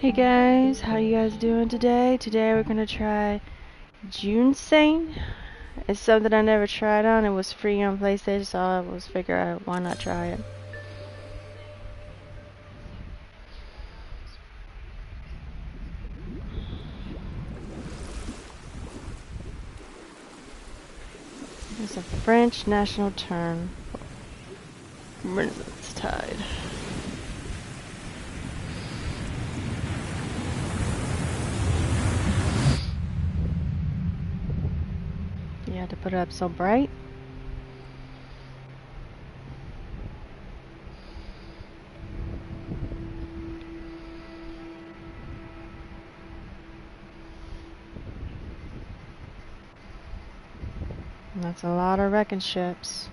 Hey guys, how you guys doing today? Today we're gonna try Jusant. It's something I never tried on. It was free on PlayStation, so I was figure out why not try it. It's a French national term. Renaissance tide. You had to put it up so bright. And that's a lot of wrecking ships.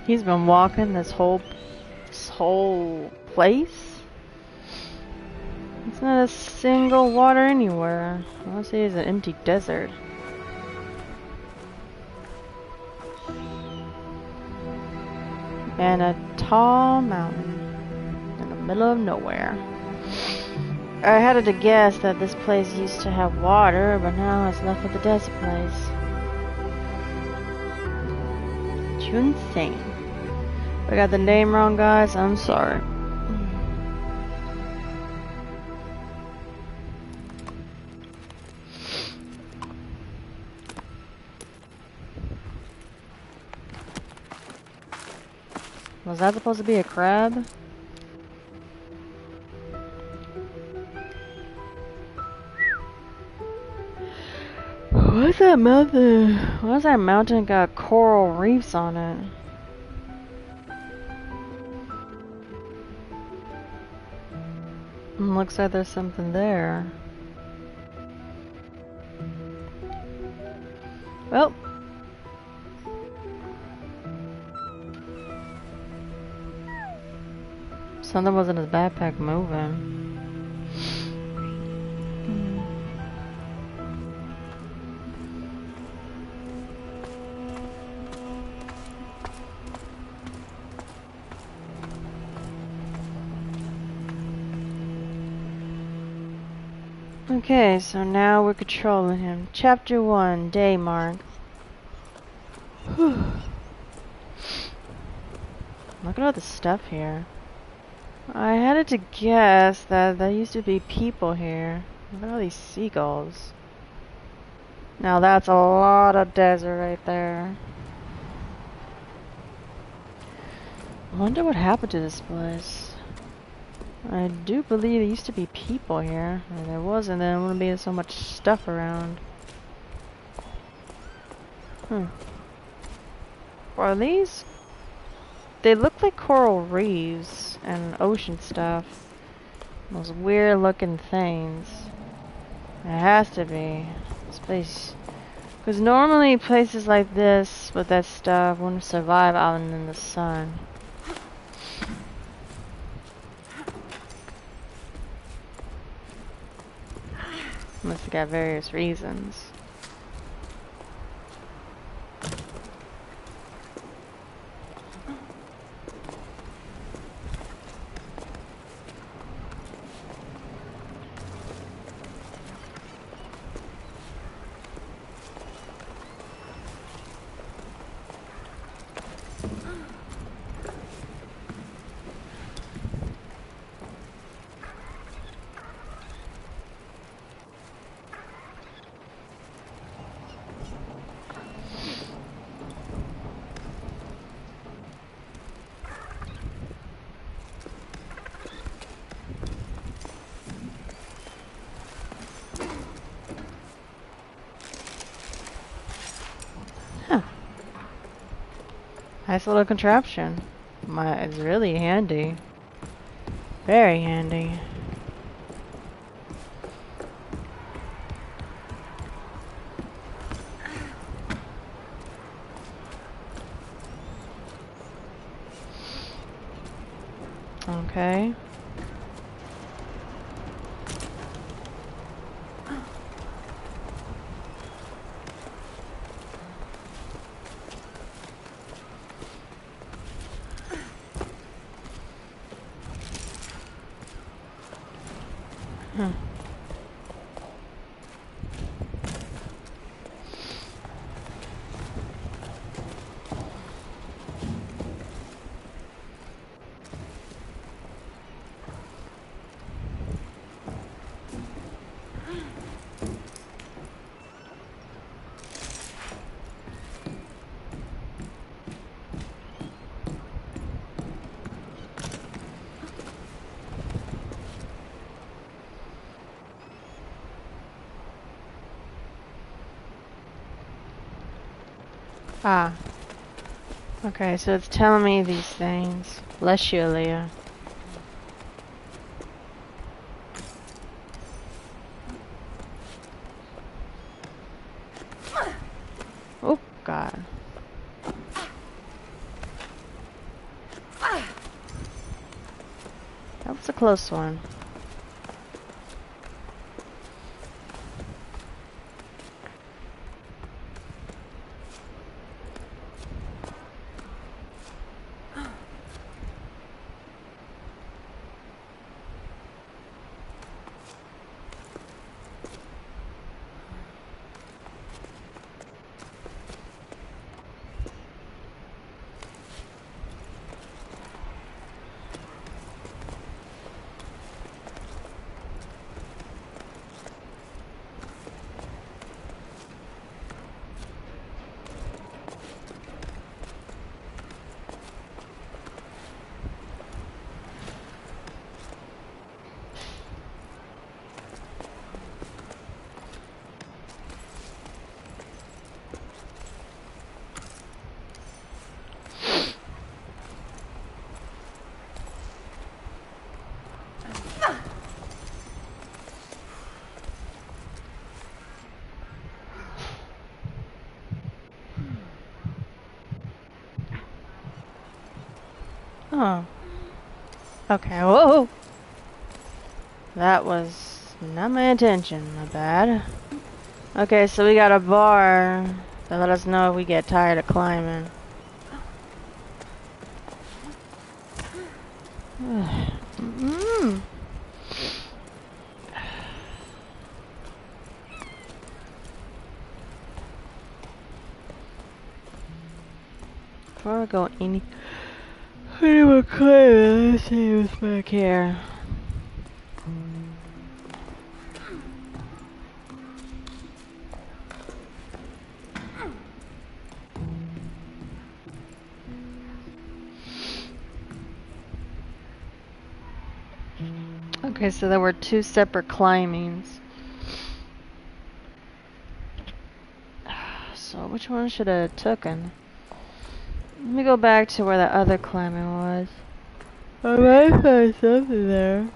He's been walking this whole place. It's not a single water anywhere. I want to say it's an empty desert. And a tall mountain in the middle of nowhere. I had to guess that this place used to have water, but now it's left with a desert place. Jusant. If I got the name wrong, guys, I'm sorry. Was that supposed to be a crab? What's that mountain? Why's that mountain got coral reefs on it? Looks like there's something there. Well. Something was in his backpack moving. Okay, so now we're controlling him. Chapter 1, day mark. Whew. Look at all the stuff here. I had to guess that there used to be people here. Look at all these seagulls. Now that's a lot of desert right there. I wonder what happened to this place. I do believe there used to be people here. If there wasn't, then there wouldn't be so much stuff around. Are these? They look like coral reefs and ocean stuff. Those weird looking things. It has to be. This place. Because normally places like this with that stuff wouldn't survive out in the sun. Must have got various reasons. Nice little contraption. It's really handy. Very handy. Okay. Huh. Ah. Okay, so it's telling me these things. Bless you, Leah. Oh, God. That was a close one. Oh. Okay, whoa! That was not my intention, my bad. Okay, so we got a bar that let us know if we get tired of climbing. Mm-mm. Before we go anywhere closer, let's see what's back here. Okay, so there were two separate climbings. So which one should I have taken? Let me go back to where the other climbing was. I might find something there.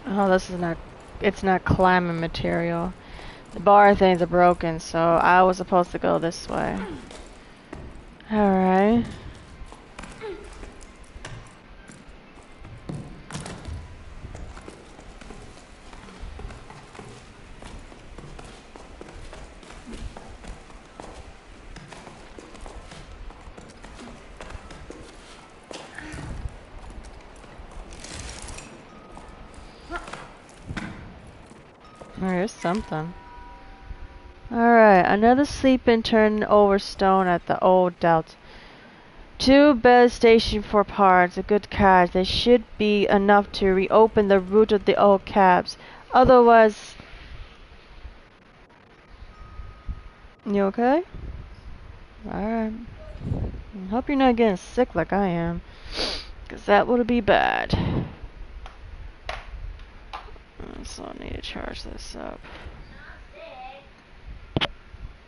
Oh, this is not, it's not climbing material. The bar things are broken, so I was supposed to go this way. Alright. There's something. Alright, another sleep-in turned over stone at the old Delt. Two beds stationed for parts, a good catch. They should be enough to reopen the root of the old cabs. Otherwise... You okay? Alright. Hope you're not getting sick like I am. 'Cause that would be bad. So I need to charge this up.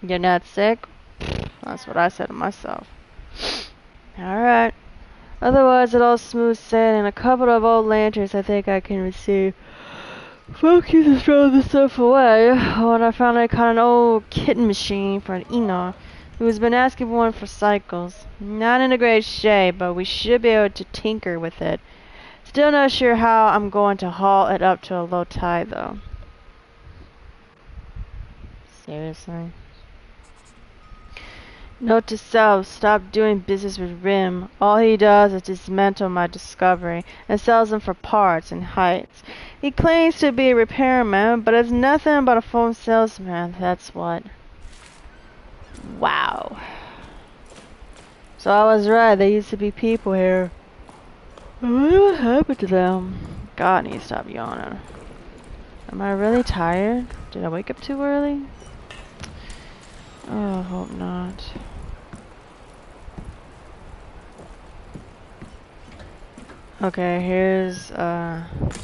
You're not sick? That's what I said to myself. Alright. Otherwise, it all smooth sailing. A couple of old lanterns I think I can receive. Focus is throwing the stuff away when I finally caught an old kitten machine for an Enoch who has been asking for one for cycles. Not in a great shape, but we should be able to tinker with it. Still not sure how I'm going to haul it up to a low tide though. Seriously. Note to self, stop doing business with Rim. All he does is dismantle my discovery and sells them for parts and heights. He claims to be a repairman, but is nothing but a phone salesman, that's what. Wow. So I was right, there used to be people here. I wonder what happened to them. God, I need to stop yawning. Am I really tired? Did I wake up too early? Oh, I hope not. Okay, here's, oops.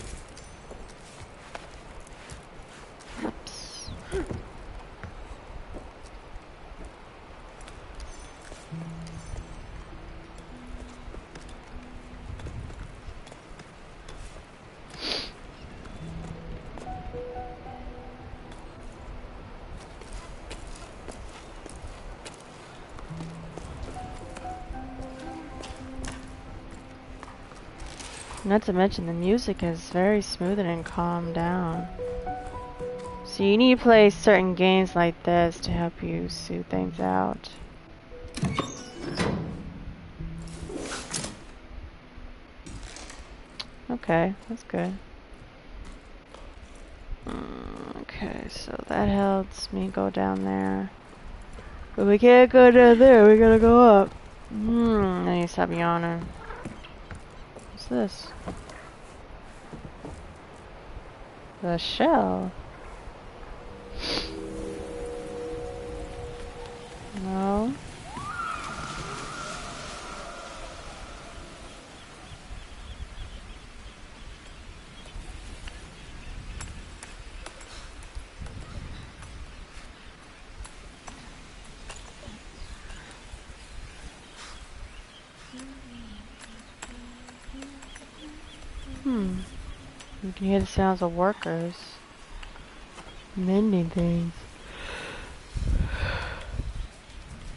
Not to mention the music is very smooth and calmed down. So you need to play certain games like this to help you soothe things out. Okay, that's good. Okay, so that helps me go down there. But we can't go down there, we gotta go up. I need to stop yawning. What's this? The shell. No. You can hear the sounds of workers mending things.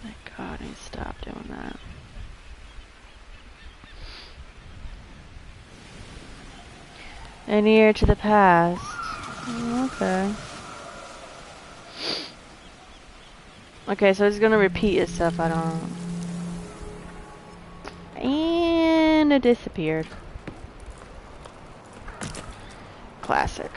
My God, I need to stop doing that. An ear to the past. Okay. Okay, so it's gonna repeat itself, I don't... And it disappeared. Classic.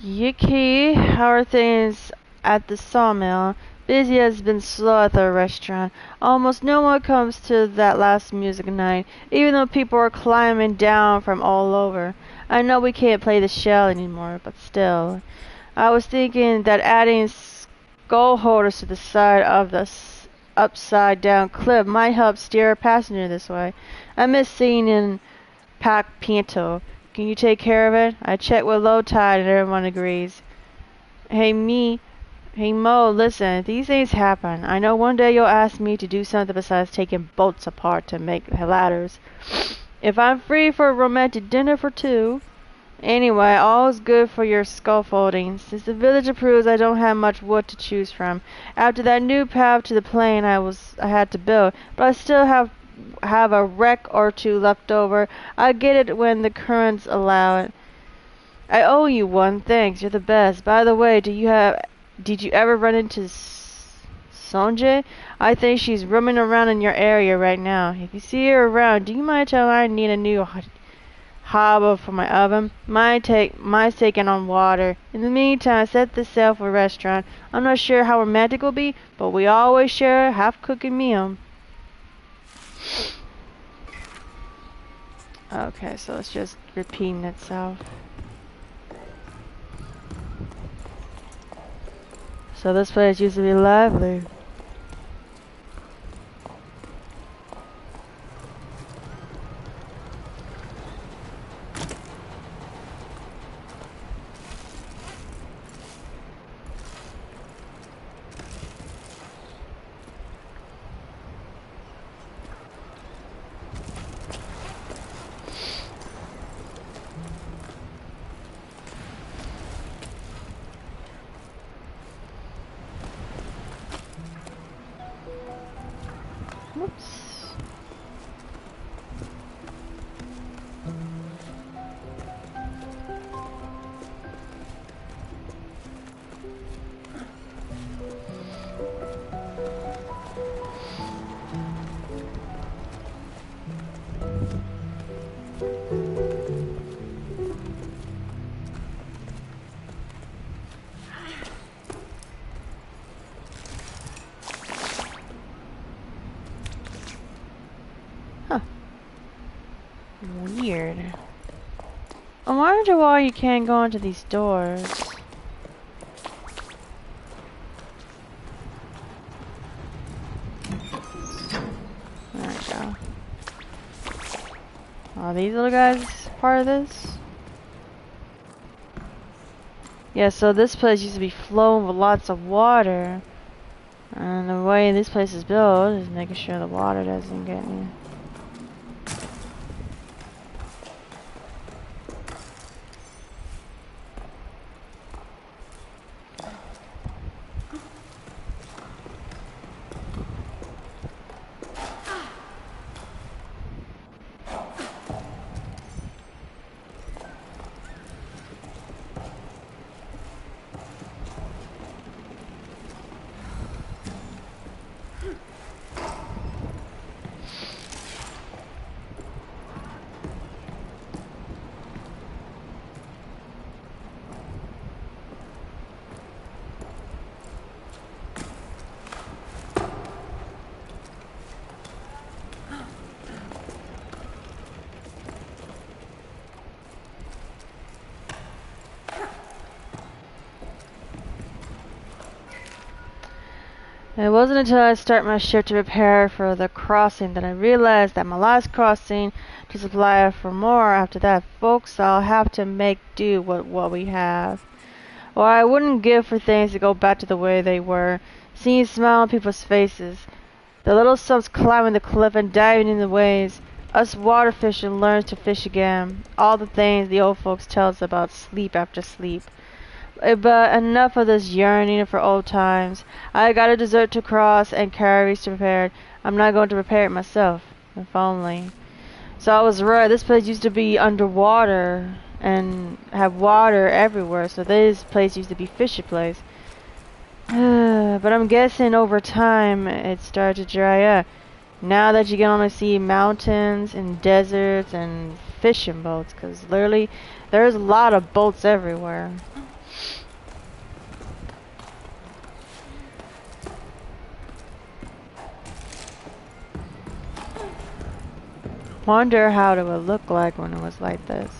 Yuki, how are things at the sawmill? Busy has been slow at the restaurant. Almost no one comes to that last music night, even though people are climbing down from all over. I know we can't play the shell anymore, but still. I was thinking that adding skull holders to the side of the upside down cliff might help steer a passenger this way. I miss seeing in Pac Pinto. Can you take care of it? I checked with low tide and everyone agrees. Hey Mo, listen, these things happen. I know one day you'll ask me to do something besides taking boats apart to make ladders. If I'm free for a romantic dinner for two. Anyway, all is good for your scaffolding. Since the village approves, I don't have much wood to choose from. After that new path to the plain I had to build, but I still have a wreck or two left over. I'll get it when the currents allow it. I owe you one, thanks, you're the best. By the way, did you ever run into Sonja? I think she's roaming around in your area right now. If you see her around, do you mind telling her I need a new hob for my oven? Mine's taking on water. In the meantime, set the sail for a restaurant. I'm not sure how romantic it'll be, but we always share a half-cooked meal. Okay, so it's just repeating itself. So this place used to be lively. Whoops. Huh. Weird. I wonder why you can't go into these doors. There we go. Are these little guys part of this? Yeah, so this place used to be flowing with lots of water. And the way this place is built is making sure the water doesn't get me. It wasn't until I started my shift to prepare for the crossing that I realized that my last crossing to supply for more. After that, folks, I'll have to make do with what we have. Or I wouldn't give for things to go back to the way they were. Seeing smile on people's faces. The little subs climbing the cliff and diving in the waves. Us water fishing learns to fish again. All the things the old folks tell us about sleep after sleep. But enough of this yearning for old times. I got a dessert to cross and carries to prepare. I'm not going to prepare it myself. If only. So I was right. This place used to be underwater and have water everywhere. So this place used to be fishy place. But I'm guessing over time it started to dry up. Now that you can only see mountains and deserts and fishing boats, because literally there's a lot of boats everywhere. Wonder how it would look like when it was like this.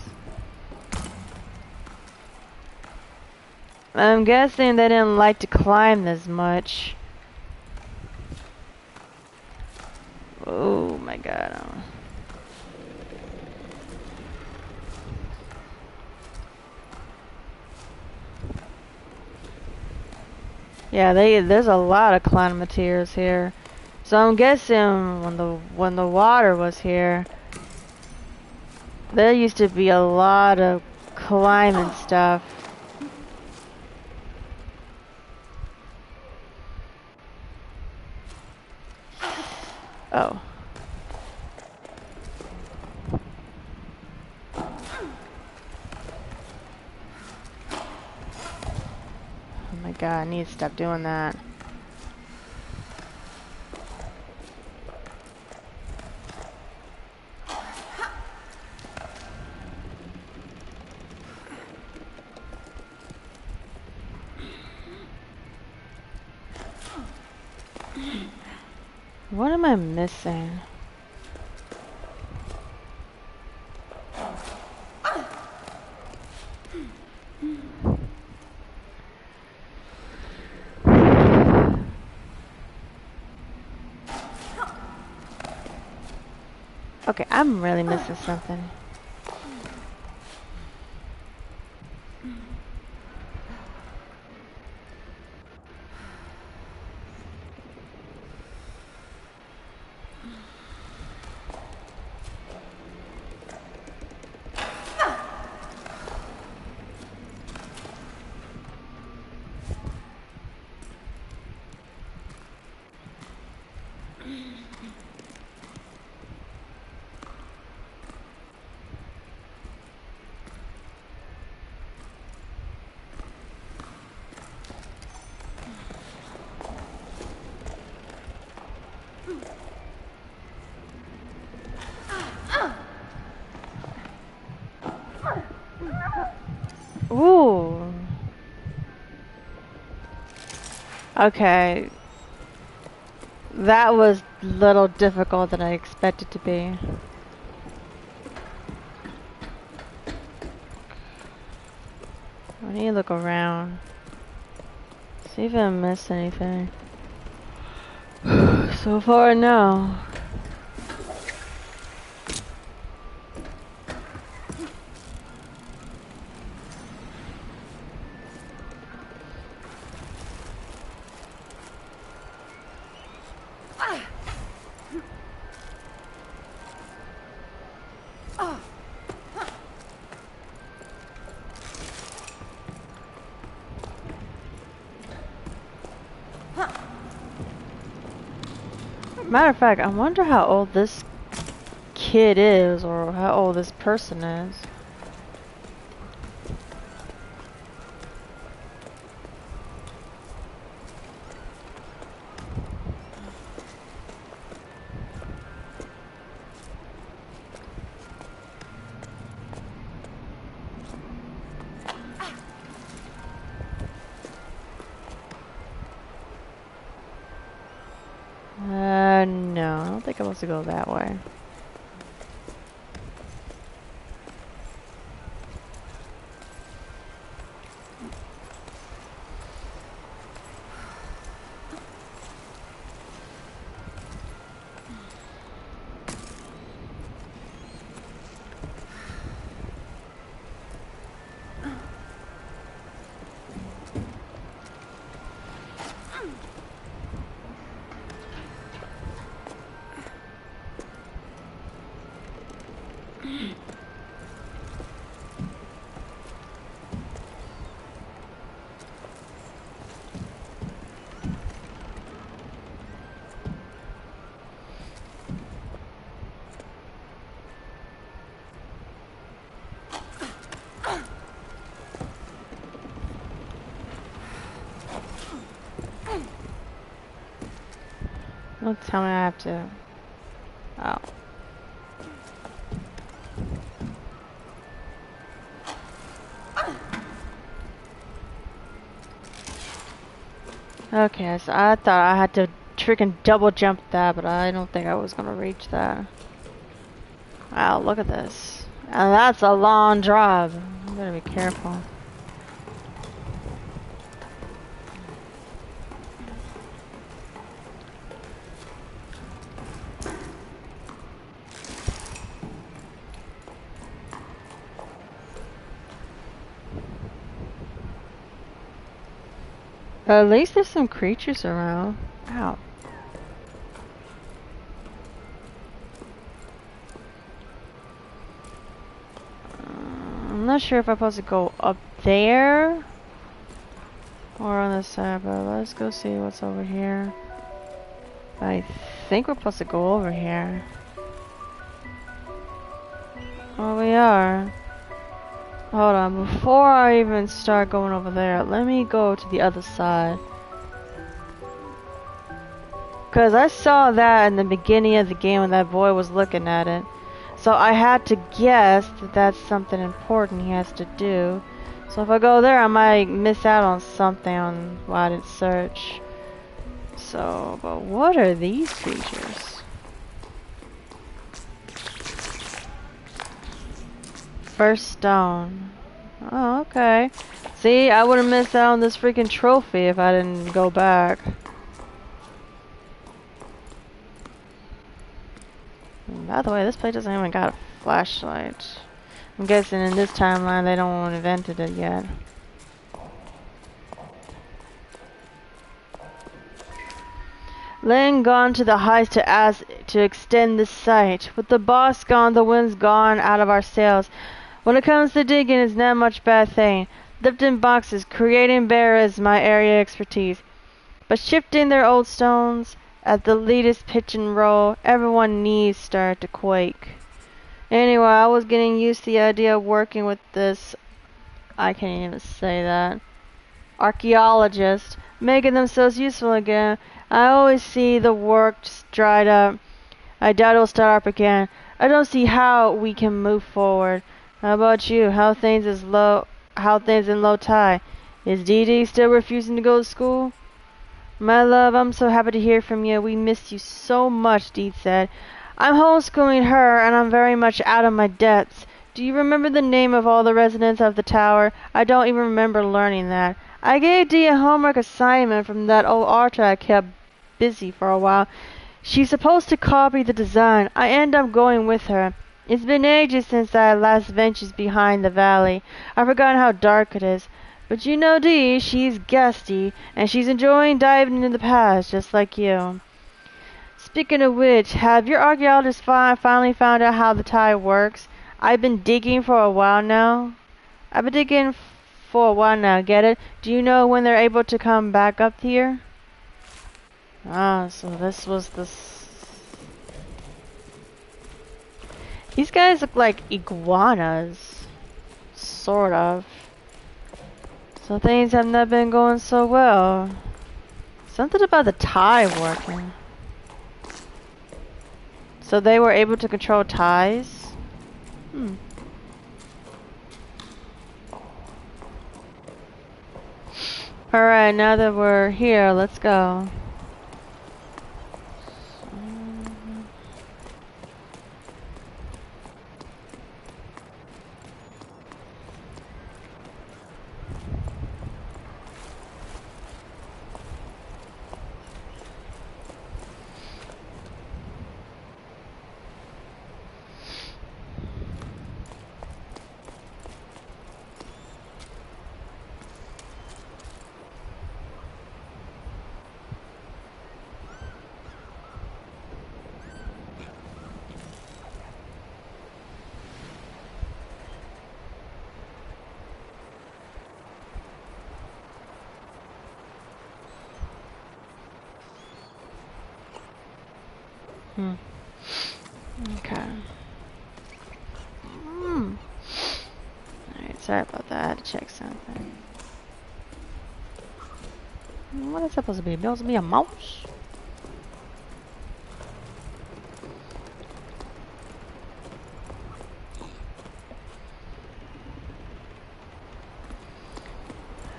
I'm guessing they didn't like to climb this much. Oh my god. Yeah, there's a lot of climbing materials here. So I'm guessing when the water was here, there used to be a lot of climbing stuff. Oh. Oh my god, I need to stop doing that. What am I missing? Okay, I'm really missing something. Ooh. Okay. That was a little difficult than I expected to be. I need to look around. See if I missed anything. So far, no. Matter of fact, I wonder how old this kid is, or how old this person is. No, I don't think I'm supposed to go that way. Don't tell me I have to. Oh. Okay, so I thought I had to freaking double jump that, but I don't think I was gonna reach that. Wow, look at this. And that's a long drive. You gotta be careful. At least there's some creatures around. Ow. I'm not sure if I'm supposed to go up there or on this side, but let's go see what's over here. I think we're supposed to go over here. Oh, we are. Hold on, before I even start going over there, let me go to the other side. Because I saw that in the beginning of the game when that boy was looking at it. So I had to guess that that's something important he has to do. So if I go there, I might miss out on something on why I didn't search. So, but what are these creatures? First stone. Oh, okay. See, I would have missed out on this freaking trophy if I didn't go back. By the way, this place doesn't even got a flashlight. I'm guessing in this timeline they don't invented it yet. Laying gone to the heights to ask to extend the sight. With the boss gone, the wind's gone out of our sails. When it comes to digging, it's not much bad thing. Lifting boxes, creating barriers is my area of expertise. But shifting their old stones at the latest pitch and roll, everyone knees start to quake. Anyway, I was getting used to the idea of working with this, I can't even say that, archaeologist, making themselves useful again. I always see the work just dried up. I doubt it'll start up again. I don't see how we can move forward. How about you? How things in low tide? Is Dee Dee still refusing to go to school? My love, I'm so happy to hear from you. We missed you so much, Dee said. I'm homeschooling her, and I'm very much out of my depths. Do you remember the name of all the residents of the tower? I don't even remember learning that. I gave Dee a homework assignment from that old art I kept busy for a while. She's supposed to copy the design. I end up going with her. It's been ages since I last ventured behind the valley. I've forgotten how dark it is. But you know Dee, she's guesty, and she's enjoying diving into the past, just like you. Speaking of which, have your archaeologists finally found out how the tide works? I've been digging for a while now. Get it? Do you know when they're able to come back up here? Ah, so this was this. These guys look like iguanas. Sort of. So things have not been going so well. Something about the tide working. So they were able to control tides? Alright, now that we're here, let's go. Okay. Alright, sorry about that. I had to check something. What is that supposed to be? Supposed to be a mouse?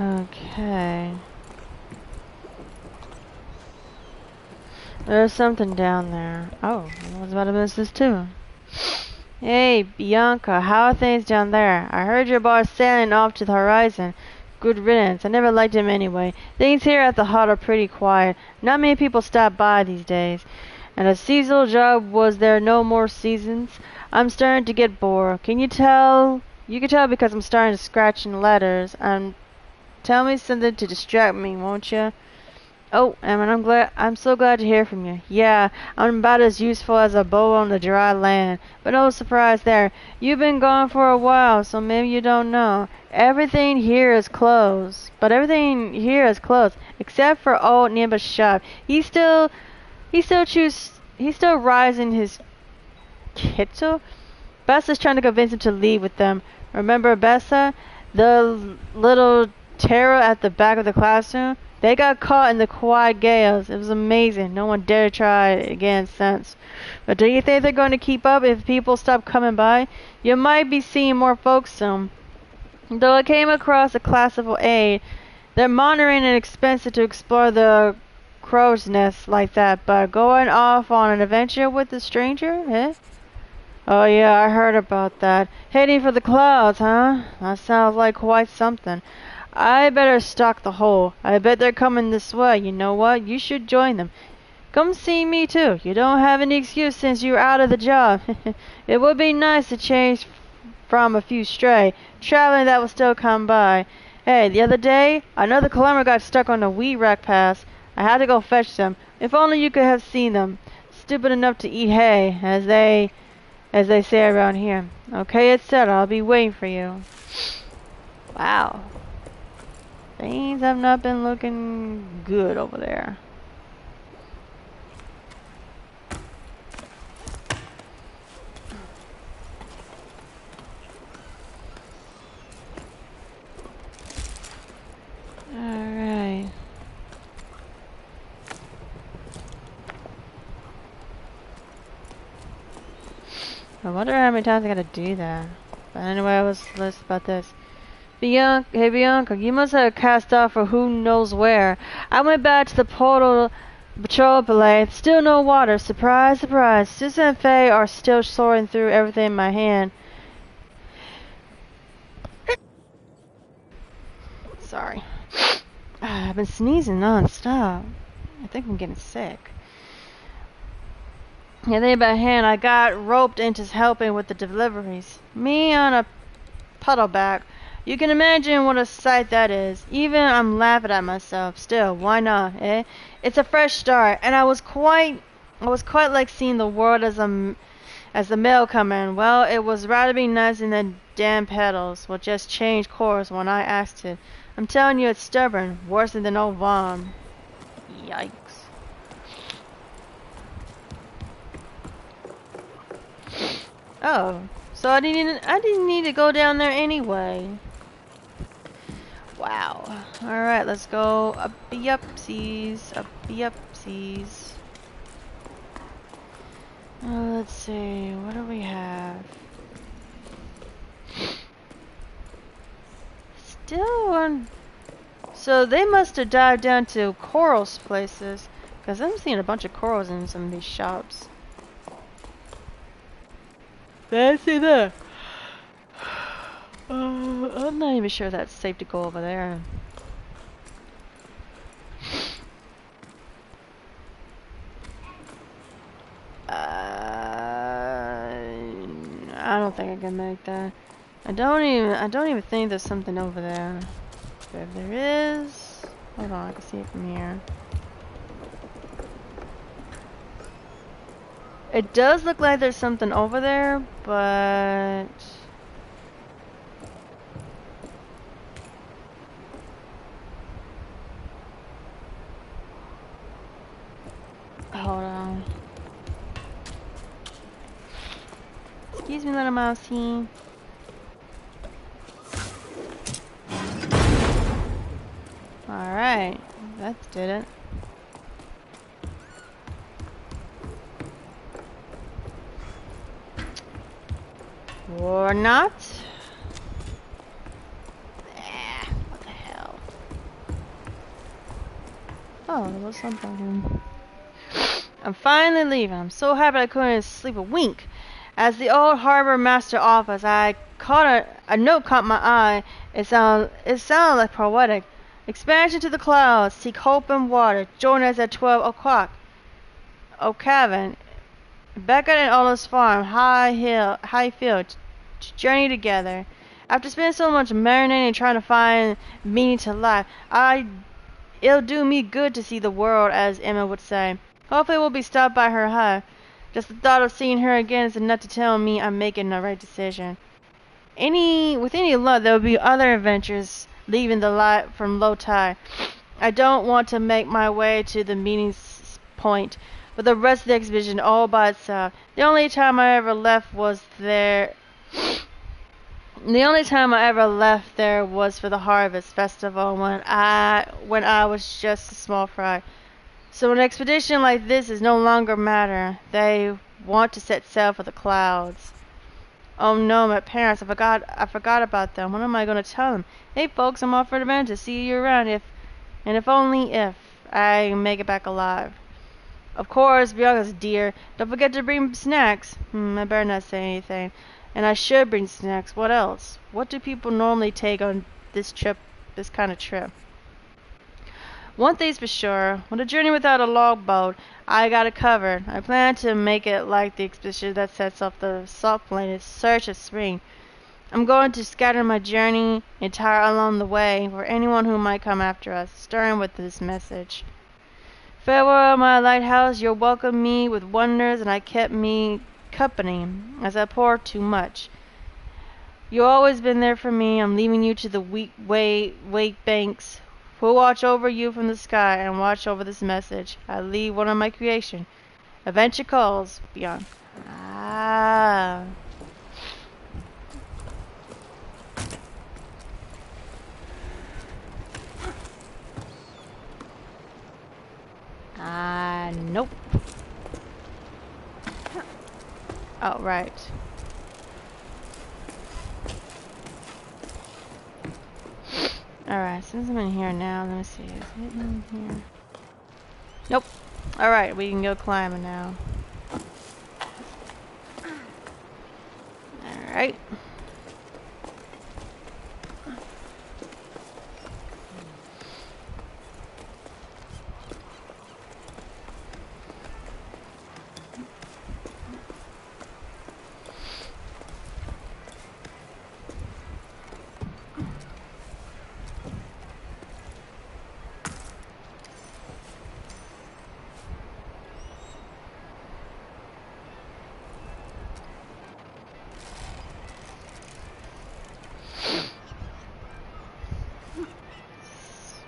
Okay. There's something down there. Oh, I was about to miss this too. Hey, Bianca, how are things down there? I heard your boss sailing off to the horizon. Good riddance. I never liked him anyway. Things here at the hut are pretty quiet. Not many people stop by these days. And a seasonal job was there no more seasons. I'm starting to get bored. Can you tell? You can tell because I'm starting to scratch in letters. Tell me something to distract me, won't you? Oh, Emmett, I'm so glad to hear from you. Yeah, I'm about as useful as a bow on the dry land. But no surprise there. You've been gone for a while, so maybe you don't know. Everything here is closed. Except for old Nimba's shop. He's still rising his kitzel. Bessa's trying to convince him to leave with them. Remember Bessa? The little terror at the back of the classroom? They got caught in the quiet gales. It was amazing. No one dared try it again since. But do you think they're going to keep up if people stop coming by? You might be seeing more folks soon. Though I came across a classical aid, they're monitoring and expensive to explore the crow's nest like that, but going off on an adventure with a stranger, eh? Oh yeah, I heard about that. Heading for the clouds, huh? That sounds like quite something. I better stock the hole. I bet they're coming this way. You know what? You should join them. Come see me too. You don't have any excuse since you're out of the job. It would be nice to change from a few stray traveling that will still come by. Hey, the other day, another climber got stuck on the wheat rack pass. I had to go fetch them. If only you could have seen them. Stupid enough to eat hay, as they say around here. Okay, it's set. I'll be waiting for you. Wow. Things have not been looking good over there. Alright. I wonder how many times I gotta do that. But anyway, let's about this. Bianca, hey Bianca, you must have cast off for who knows where. I went back to the portal patrol belay. Still no water. Surprise, surprise. Susan and Faye are still sorting through everything in my hand. Sorry. I've been sneezing non-stop. I think I'm getting sick. Yeah, they by hand, I got roped into helping with the deliveries. Me on a puddleback. You can imagine what a sight that is. Even I'm laughing at myself. Still, why not, eh? It's a fresh start, and I was quite like seeing the world as the mail come in. Well, it was rather be nice in the damn pedals. Will just change course when I asked it. I'm telling you, it's stubborn, worse than the old Vaughn. Yikes. Oh, so I didn't need to go down there anyway. Wow. All right, let's go uppy upsies, uppy upsies. Let's see, what do we have? Still on. So they must have dived down to corals places, because I'm seeing a bunch of corals in some of these shops. I see that. I'm not even sure that's safe to go over there. I don't think I can make that. I don't even think there's something over there. But if there is, hold on, I can see it from here. It does look like there's something over there, but hold on. Excuse me, little mousey. Alright, that did it. Or not. What the hell? Oh, there was something. I'm finally leaving. I'm so happy I couldn't sleep a wink. As the old harbor master office, I caught a note caught my eye. It sounded like poetic. Expansion to the clouds. Seek hope and water. Join us at 12 o'clock. O'Cavan. Becca and Ola's farm. High field. Journey together. After spending so much marinating trying to find meaning to life, it'll do me good to see the world, as Emma would say. Hopefully we'll be stopped by her hut. Just the thought of seeing her again is enough to tell me I'm making the right decision. With any luck, there will be other adventures leaving the light from low tide. I don't want to make my way to the meeting point, but the rest of the exhibition all by itself. The only time I ever left there was for the Harvest Festival when I was just a small fry. So an expedition like this is no longer matter. They want to set sail for the clouds. Oh no, my parents, I forgot about them. What am I going to tell them? Hey folks, I'm off for an adventure. See you around if only if I make it back alive. Of course, Bianca's dear. Don't forget to bring snacks. I better not say anything. And I should bring snacks. What else? What do people normally take on this kind of trip? One thing's for sure, with a journey without a logboat, I got it covered. I plan to make it like the expedition that sets off the salt planet search of spring. I'm going to scatter my journey entire along the way for anyone who might come after us, starting with this message. Farewell, my lighthouse, you welcomed me with wonders, and I kept me company, as I poured too much. You always been there for me. I'm leaving you to the wake banks. Who'll watch over you from the sky and watch over this message. I leave one of my creation. Adventure calls beyond. Ah. Nope. Oh, right. Alright, since I'm in here now, let me see. Is it in here? Nope. Alright, we can go climbing now. Alright.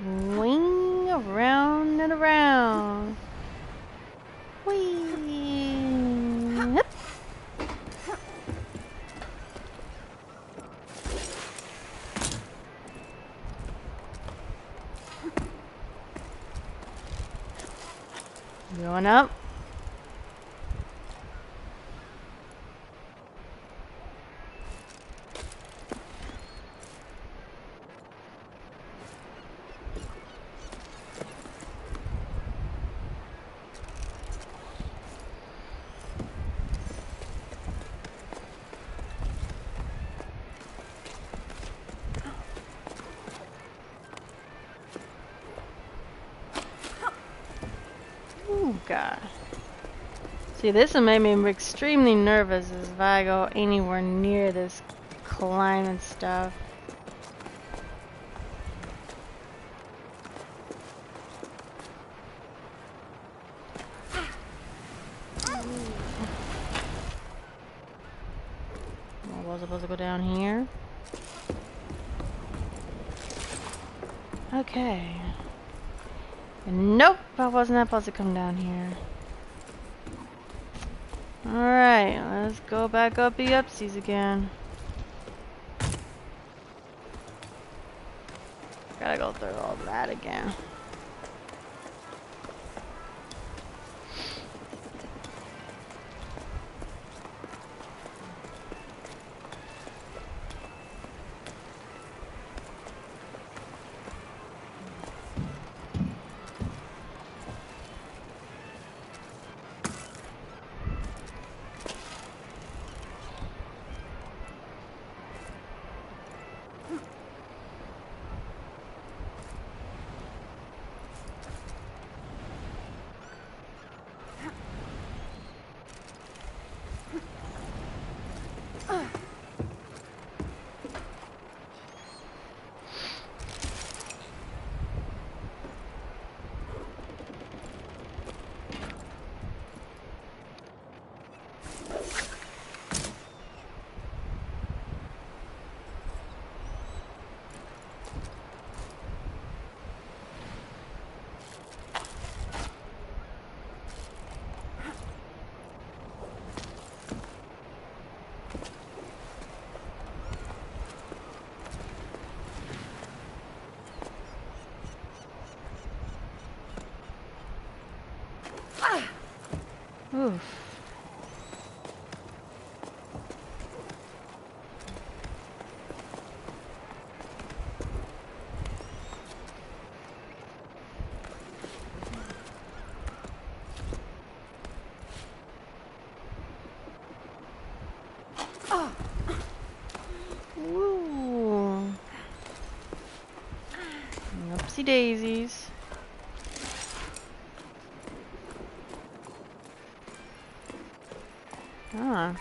Swing around and around. Whee! Hup. Going up. Oh god. See, this will make me extremely nervous if I go anywhere near this climbing stuff. I was supposed to go down here. Okay. Nope, I wasn't supposed to come down here. Alright, let's go back up the upsies again. Gotta go through all that again. Oof. Woo. Oopsie daisies. Ah.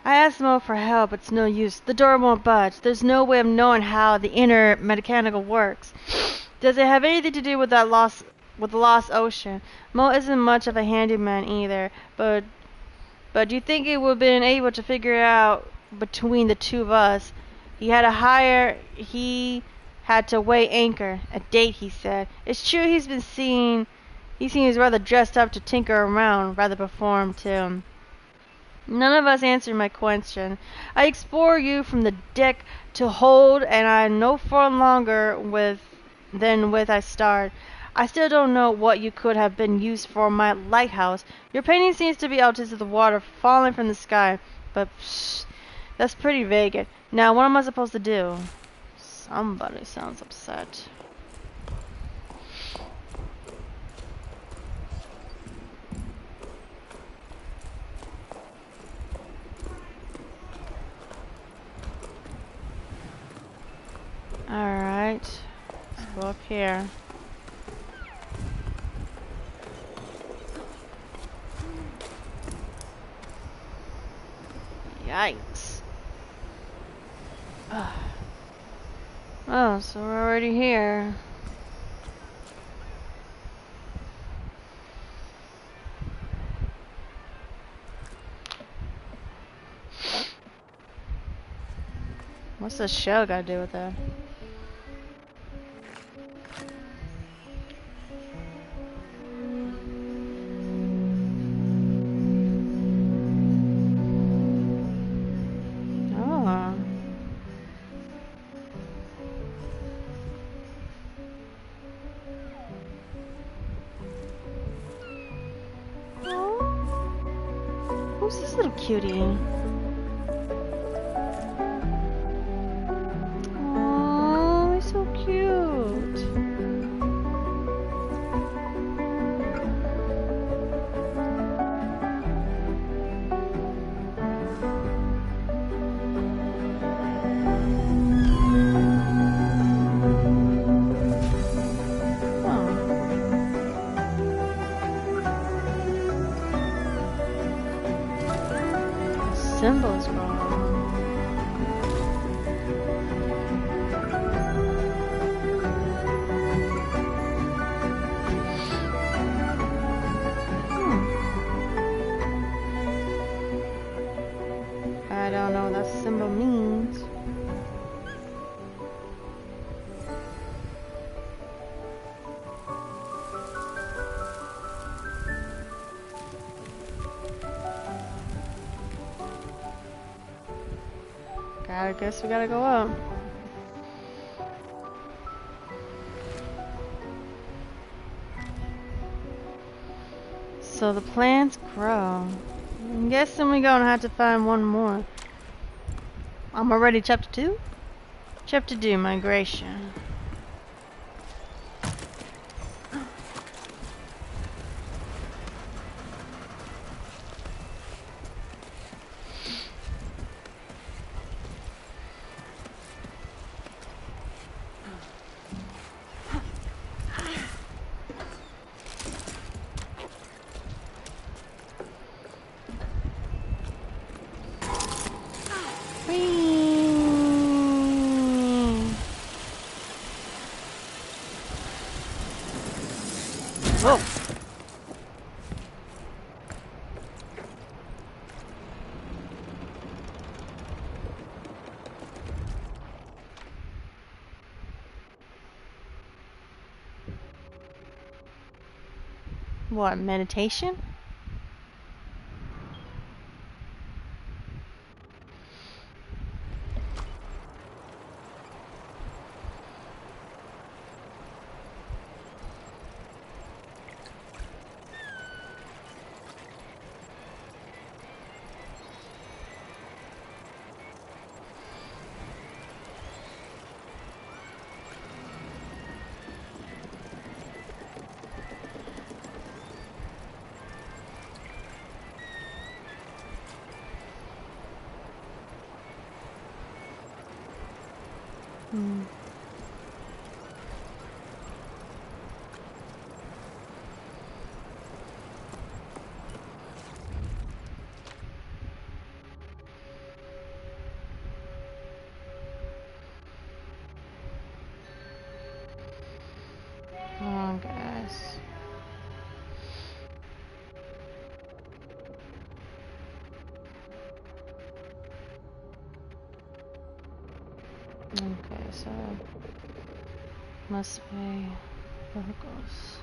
I asked Mo for help, but it's no use. The door won't budge. There's no way of knowing how the inner mechanical works. Does it have anything to do with that with the lost ocean? Mo isn't much of a handyman either, but do you think he would have been able to figure it out between the two of us? He had to weigh anchor, a date, he said. It's true he seems rather dressed up to tinker around, rather perform too. None of us answered my question. I explore you from the deck to hold, and I no far longer than with I start. I still don't know what you could have been used for my lighthouse. Your painting seems to be out into the water, falling from the sky, but psh, that's pretty vague. Now, what am I supposed to do? Somebody sounds upset. Alright. Let's go up here. Yikes. Oh, so we're already here. What's the shell got to do with that? Who's this little cutie? Oh, he's so cute. Symbols wrong. I don't know what that symbol means. I guess we gotta go up. So the plants grow. I'm guessing we're gonna have to find one more. I'm already chapter 2? Chapter 2, migration. Whoa. What, meditation? Okay, so must be vehicles.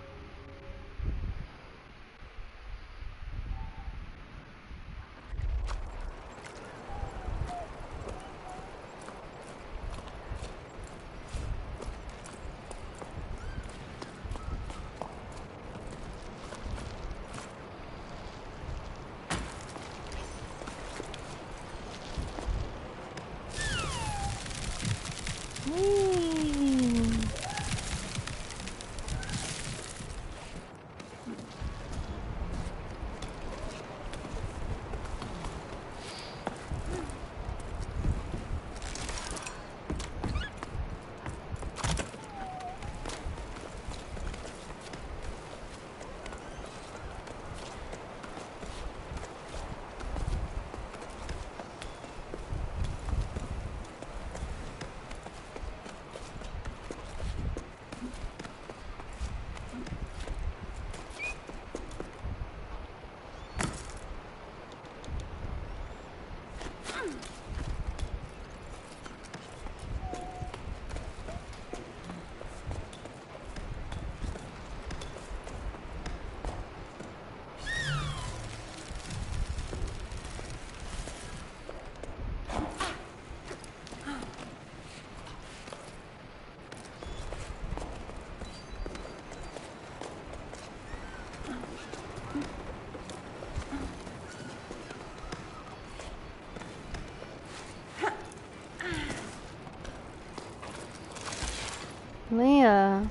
Leah,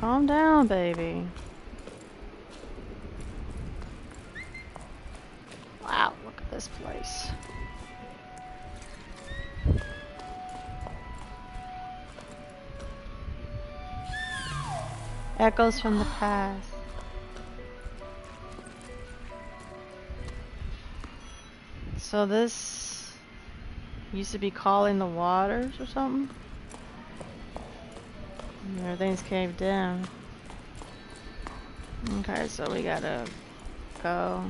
calm down, baby. Wow, look at this place. Echoes from the past. So this used to be calling the waters or something? Everything's caved in. Okay, so we gotta go.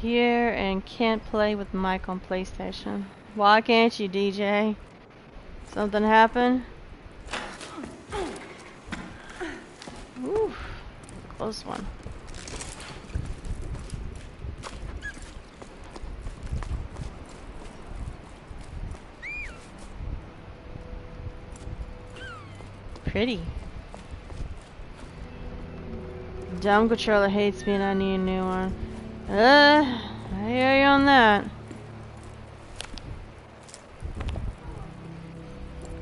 Here and can't play with Mike on PlayStation. Why can't you, DJ? Something happened? Oof, close one. Pretty. Dumb controller hates me and I need a new one. I hear you on that.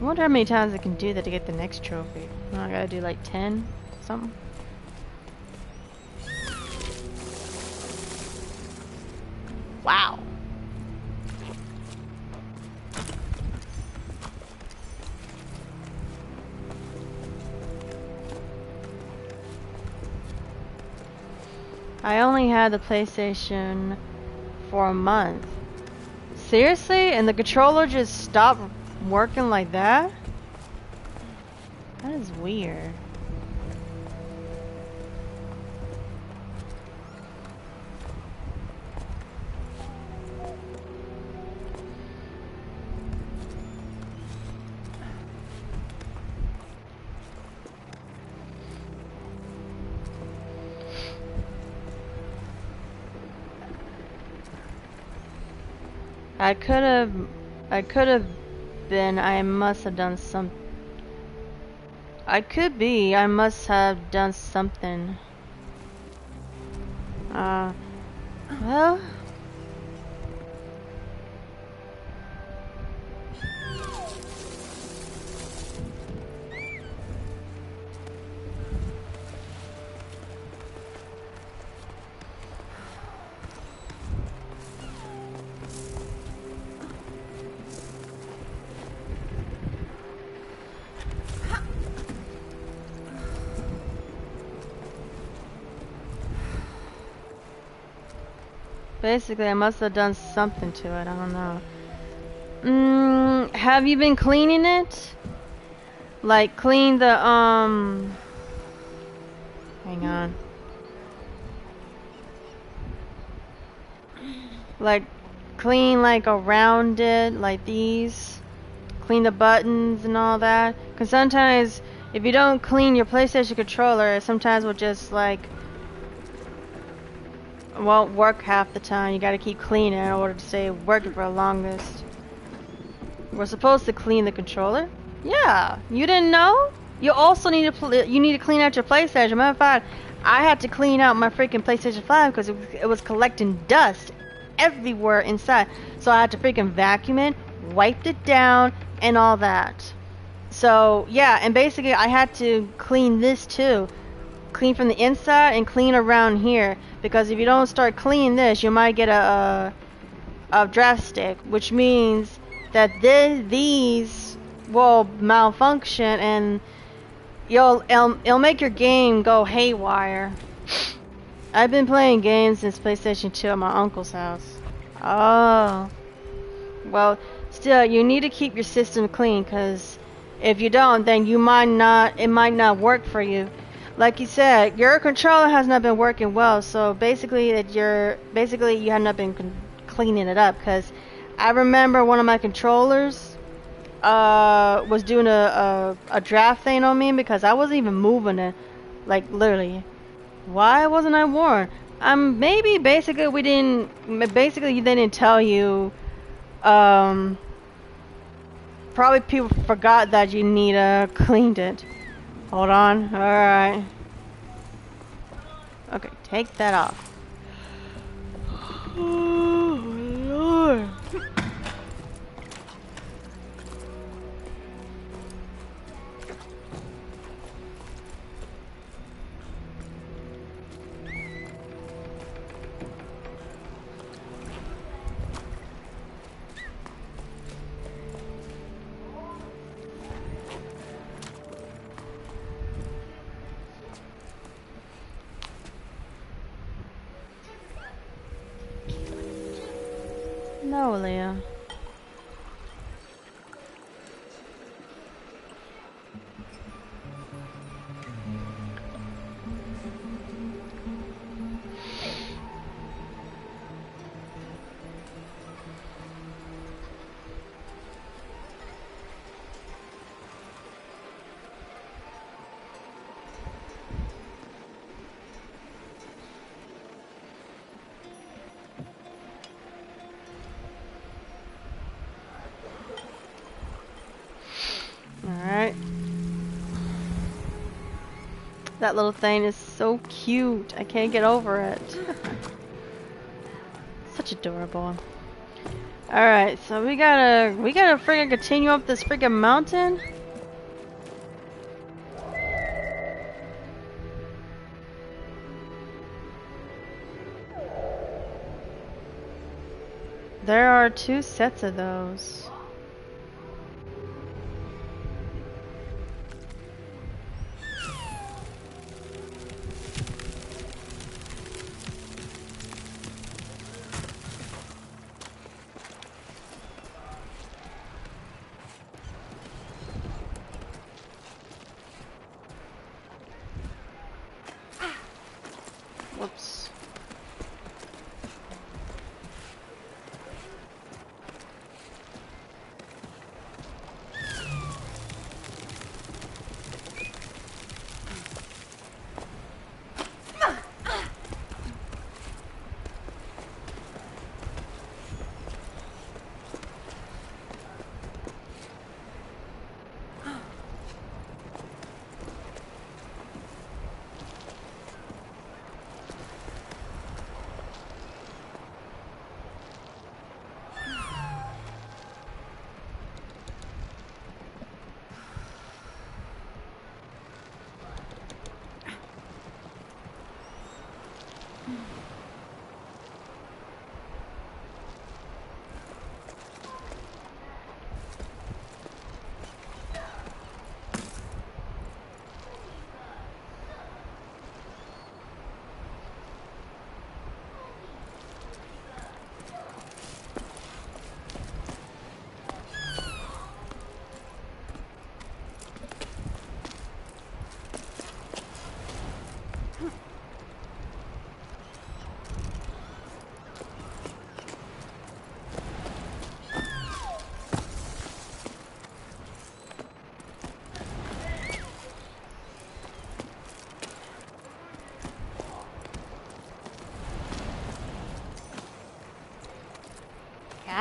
I wonder how many times I can do that to get the next trophy. Oh, I gotta do like 10 something. Wow. I only had the PlayStation for a month. Seriously? And the controller just stopped working like that? That is weird. I could have been, I must have done some. I could be, I must have done something. Well, Basically, I must have done something to it. I don't know. Have you been cleaning it? Like, clean the, hang on. Like, clean, like, around it, like these. Clean the buttons and all that. Because sometimes, if you don't clean your PlayStation controller, it sometimes will just, like, won't work half the time. You gotta keep cleaning in order to stay working for the longest. We're supposed to clean the controller? Yeah, you didn't know? You also need to clean out your PlayStation. Matter of fact, I had to clean out my freaking PlayStation 5 because it was collecting dust everywhere inside. So I had to freaking vacuum it, wiped it down, and all that. So yeah, and basically I had to clean this too. Clean from the inside and clean around here, because if you don't start cleaning this, you might get a draft stick, which means that these will malfunction and it'll make your game go haywire. I've been playing games since PlayStation 2 at my uncle's house. Oh, well, still you need to keep your system clean, because if you don't, then it might not work for you. Like you said, your controller has not been working well, so basically you have not been cleaning it up. Because I remember one of my controllers was doing a draft thing on me because I wasn't even moving it, like literally. Why wasn't I warned? Maybe basically they didn't tell you. Probably people forgot that you need cleaned it. Hold on. Alright. Okay, take that off. Oh, Lord. No, Leah. Alright. That little thing is so cute. I can't get over it. Such adorable. Alright, so we gotta freaking continue up this freaking mountain. There are 2 sets of those. Whoops.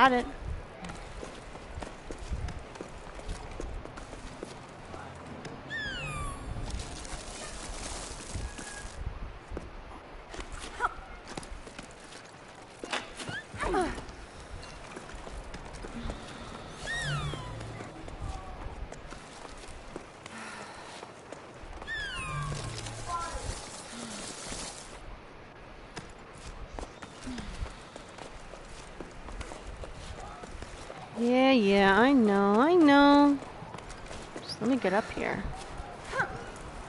got it. Yeah, I know. Just let me get up here.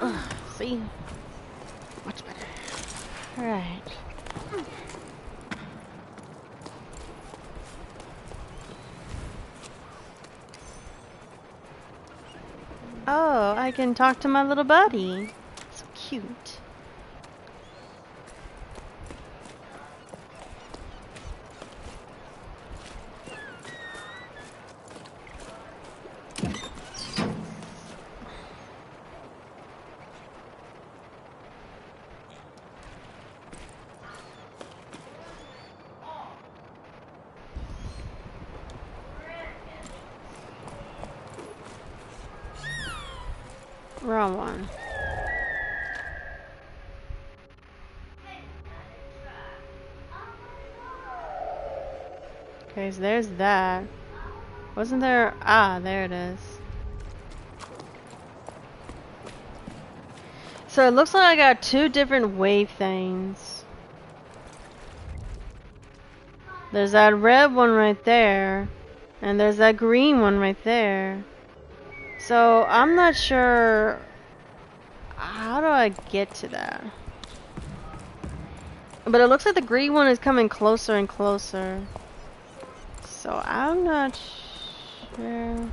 Ugh, see? Much better. Alright. Oh, I can talk to my little buddy. So cute. Wrong one. Okay, so there's that. Wasn't there? Ah, there it is. So it looks like I got two different wave things. There's that red one right there, and there's that green one right there. So I'm not sure. How do I get to that? But it looks like the green one is coming closer and closer. So I'm not sure.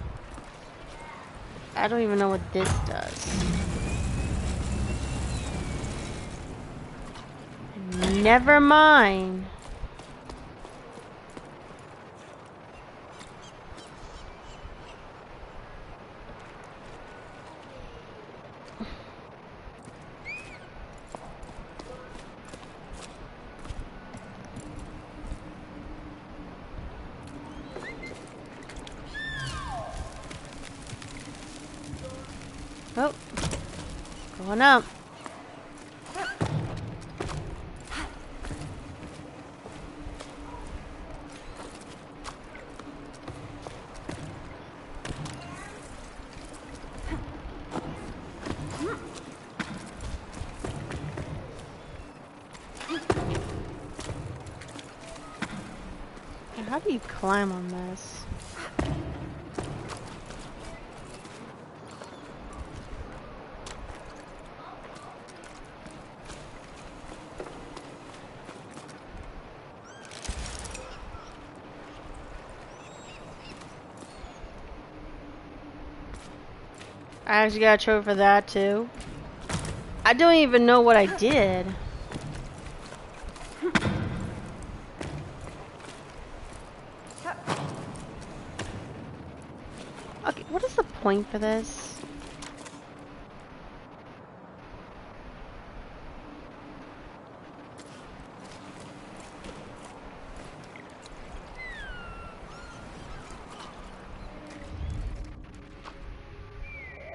I don't even know what this does. Never mind. Oh, going up. How do you climb on this? I actually got a trophy for that too. I don't even know what I did. Okay, what is the point for this?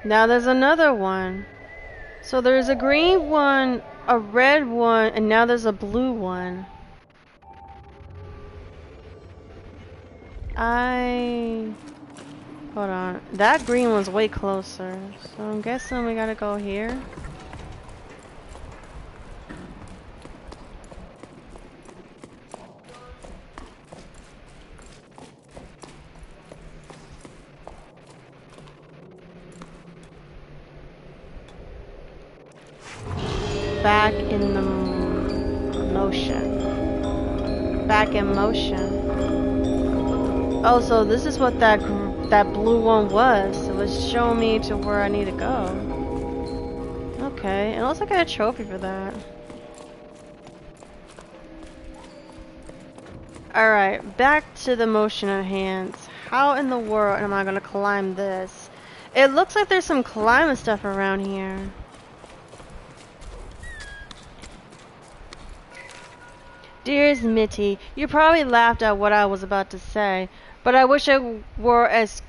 Now there's another one. So there's a green one, a red one, and now there's a blue one. Hold on. That green one's way closer. So I'm guessing we gotta go here. Back in the motion. Back in motion. Oh, so this is what that blue one was. It was showing me to where I need to go. Okay, it looks like I got a trophy for that. Alright, back to the motion at hand. How in the world am I gonna climb this? It looks like there's some climbing stuff around here. Dearest Mitty, you probably laughed at what I was about to say, but I wish I were as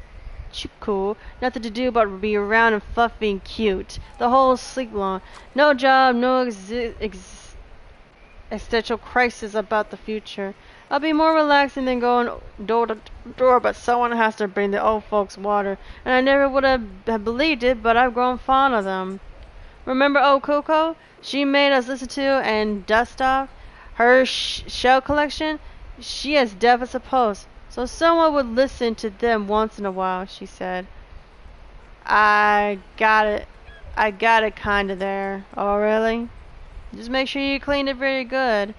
cool, nothing to do but be around and fluffy and cute, the whole sleep long. No job, no existential crisis about the future. I'll be more relaxing than going door to door, but someone has to bring the old folks water, and I never would have believed it, but I've grown fond of them. Remember old Coco? She made us listen to and dust off her shell collection. She has deaf as a post, so someone would listen to them once in a while, she said. I got it. I got it kinda there. Oh, really? Just make sure you clean it very good.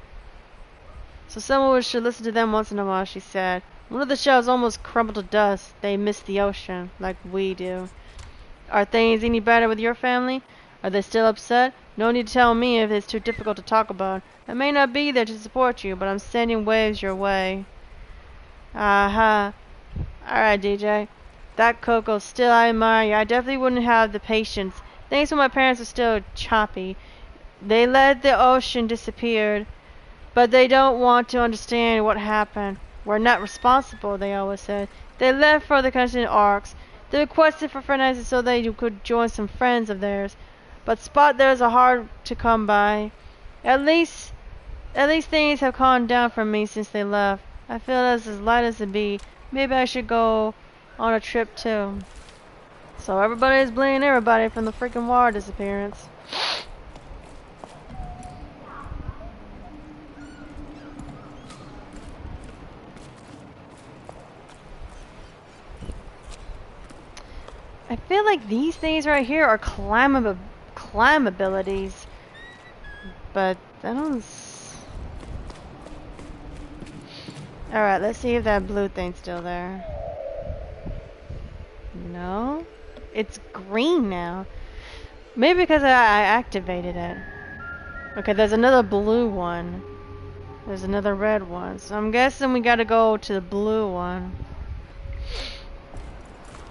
So someone should listen to them once in a while, she said. One of the shells almost crumbled to dust. They miss the ocean, like we do. Are things any better with your family? Are they still upset? No need to tell me if it's too difficult to talk about. I may not be there to support you, but I'm sending waves your way. Aha. Alright, DJ. That Coco, still I admire you. I definitely wouldn't have the patience. Things when my parents are still choppy. They let the ocean disappear, but they don't want to understand what happened. We're not responsible, they always said. They left for the country in arcs. They requested for finances so they could join some friends of theirs. But spot theirs are hard to come by. At least things have calmed down for me since they left. I feel as light as a bee. Maybe I should go on a trip too. So everybody is blaming everybody from the freaking water disappearance. I feel like these things right here are climb abilities, but I don't. Alright, let's see if that blue thing's still there. No, it's green now. Maybe because I activated it. Okay, there's another blue one. There's another red one. So I'm guessing we gotta go to the blue one.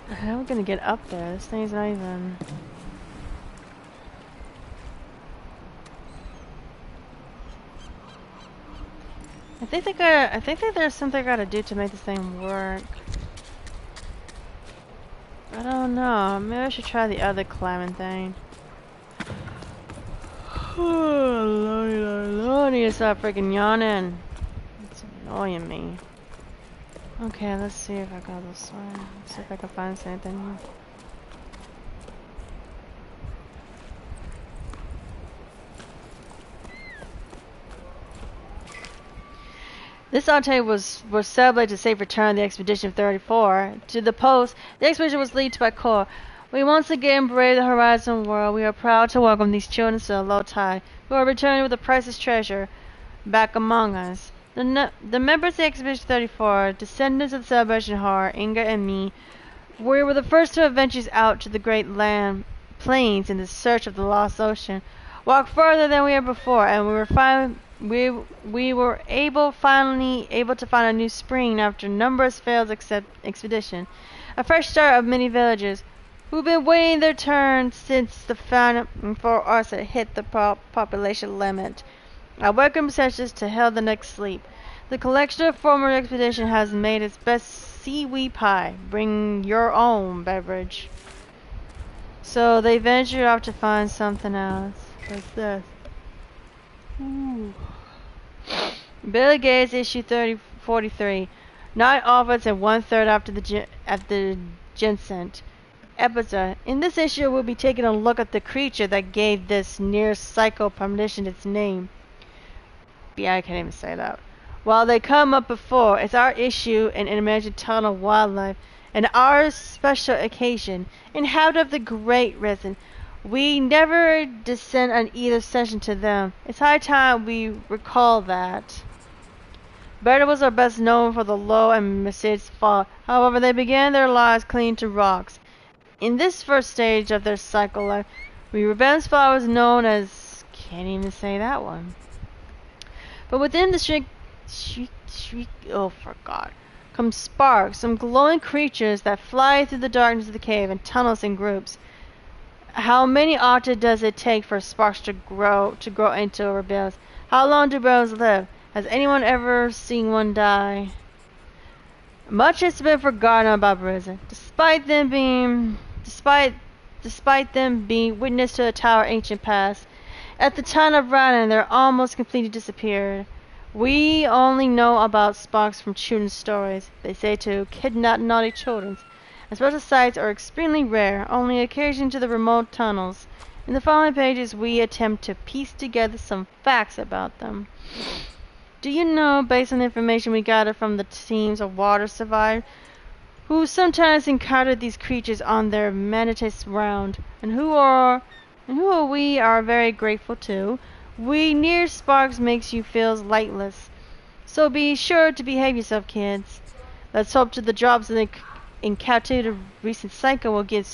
How are we gonna get up there? This thing's not even... I think that there's something I gotta do to make this thing work. I don't know. Maybe I should try the other climbing thing. Oh, Lord, I need to stop freaking yawning. It's annoying me. Okay, let's see if I go this way. Let's see if I can find something here. This entente was celebrated to safe return of the expedition of 34. To the post, the expedition was led by Cor. We once again brave the horizon world. We are proud to welcome these children to the low tide, who are returning with a priceless treasure back among us. The members of the expedition 34, descendants of the celebration horror, Inga and me, we were the first to venture out to the great land plains in the search of the lost ocean. Walked further than we had before, and we were finally able to find a new spring after numerous failed expedition. A fresh start of many villagers who've been waiting their turn since the famine for us had hit the population limit. I welcome such to hell the next sleep. The collection of former expedition has made its best seaweed pie. Bring your own beverage. So they ventured off to find something else. What's this? Ooh. Billy Gates issue 43. 9 offers and 1/3 after Jusant episode. In this issue, we'll be taking a look at the creature that gave this near psycho premonition its name. Yeah, I can't even say that. While they come up before, it's our issue and imagined ton of wildlife, and our special occasion, inhabitant of the Great Risen. We never descend on either session to them. It's high time we recall that. Bearded are best known for the low and mysterious fall. However, they began their lives clinging to rocks. In this first stage of their cycle life, we revenge flowers known as... can't even say that one. But within the come sparks, some glowing creatures that fly through the darkness of the cave and tunnels in groups. How many often does it take for sparks to grow into rebels? How long do rebels live? Has anyone ever seen one die? Much has been forgotten about prison, despite them being witness to the tower ancient past. At the time of writing, they're almost completely disappeared. We only know about sparks from children's stories. They say to kidnap naughty children. And special sites are extremely rare, only occasion to the remote tunnels. In the following pages, we attempt to piece together some facts about them. Do you know, based on the information we gathered from the teams of water survivors, who sometimes encountered these creatures on their mantis round, and who we are very grateful to, we near sparks makes you feel lightless. So be sure to behave yourself, kids. Let's hope to the drops in captivity recent cycle will give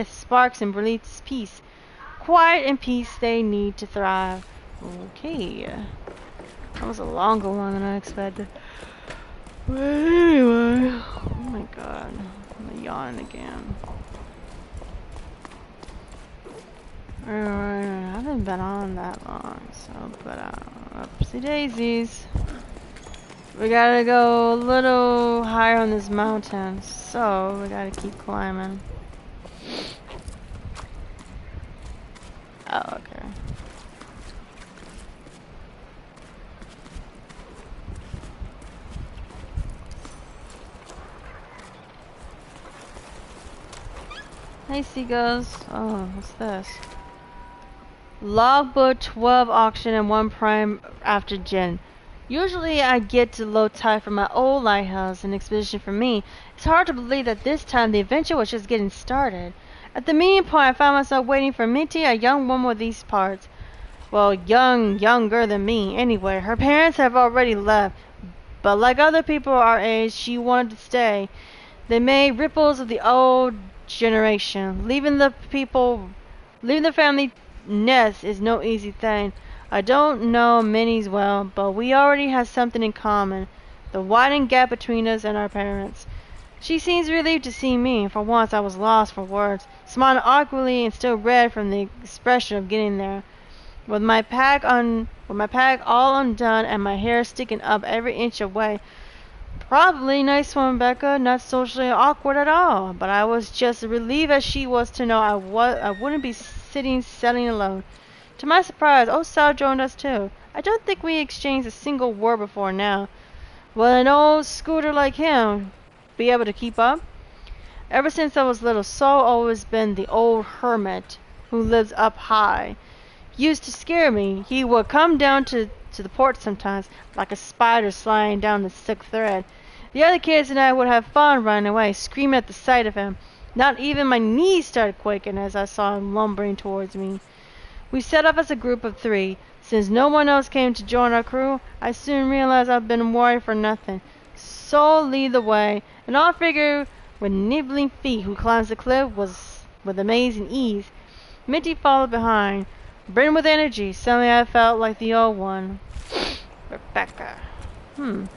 sparks and release peace. Quiet and peace they need to thrive. Okay. That was a longer one than I expected. But anyway, oh my god, I'm yawning again. Alright, I haven't been on that long, so but oopsie daisies. We gotta go a little higher on this mountain, so we gotta keep climbing. Oh, okay. Hey seagulls. Oh, what's this? Logbook 12 auction and 1 prime after gen. Usually I get to low tide from my old lighthouse, an expedition for me. It's hard to believe that this time the adventure was just getting started. At the meeting point I found myself waiting for Minty, a young woman with these parts. Well, younger than me. Anyway, her parents have already left. But like other people our age, she wanted to stay. They made ripples of the old generation. Leaving the family nest is no easy thing. I don't know Minnie's well, but we already have something in common. The widened gap between us and our parents. She seems relieved to see me. For once I was lost for words, smiling awkwardly and still red from the expression of getting there. With my pack all undone and my hair sticking up every inch away. Probably nice one, Becca, not socially awkward at all, but I was just as relieved as she was to know I wouldn't be sailing alone. To my surprise, old Sal joined us too. I don't think we exchanged a single word before now. Will an old scooter like him be able to keep up? Ever since I was little, Saul always been the old hermit who lives up high. Used to scare me. He would come down to the porch sometimes, like a spider sliding down the silk thread. The other kids and I would have fun running away, screaming at the sight of him. Not even my knees started quaking as I saw him lumbering towards me. We set off as a group of 3. Since no one else came to join our crew, I soon realized I'd been worried for nothing. Saul lead the way, and all figure with nibbling feet who climbs the cliff was with amazing ease. Minty followed behind, brimming with energy. Suddenly I felt like the old one. Rebecca. And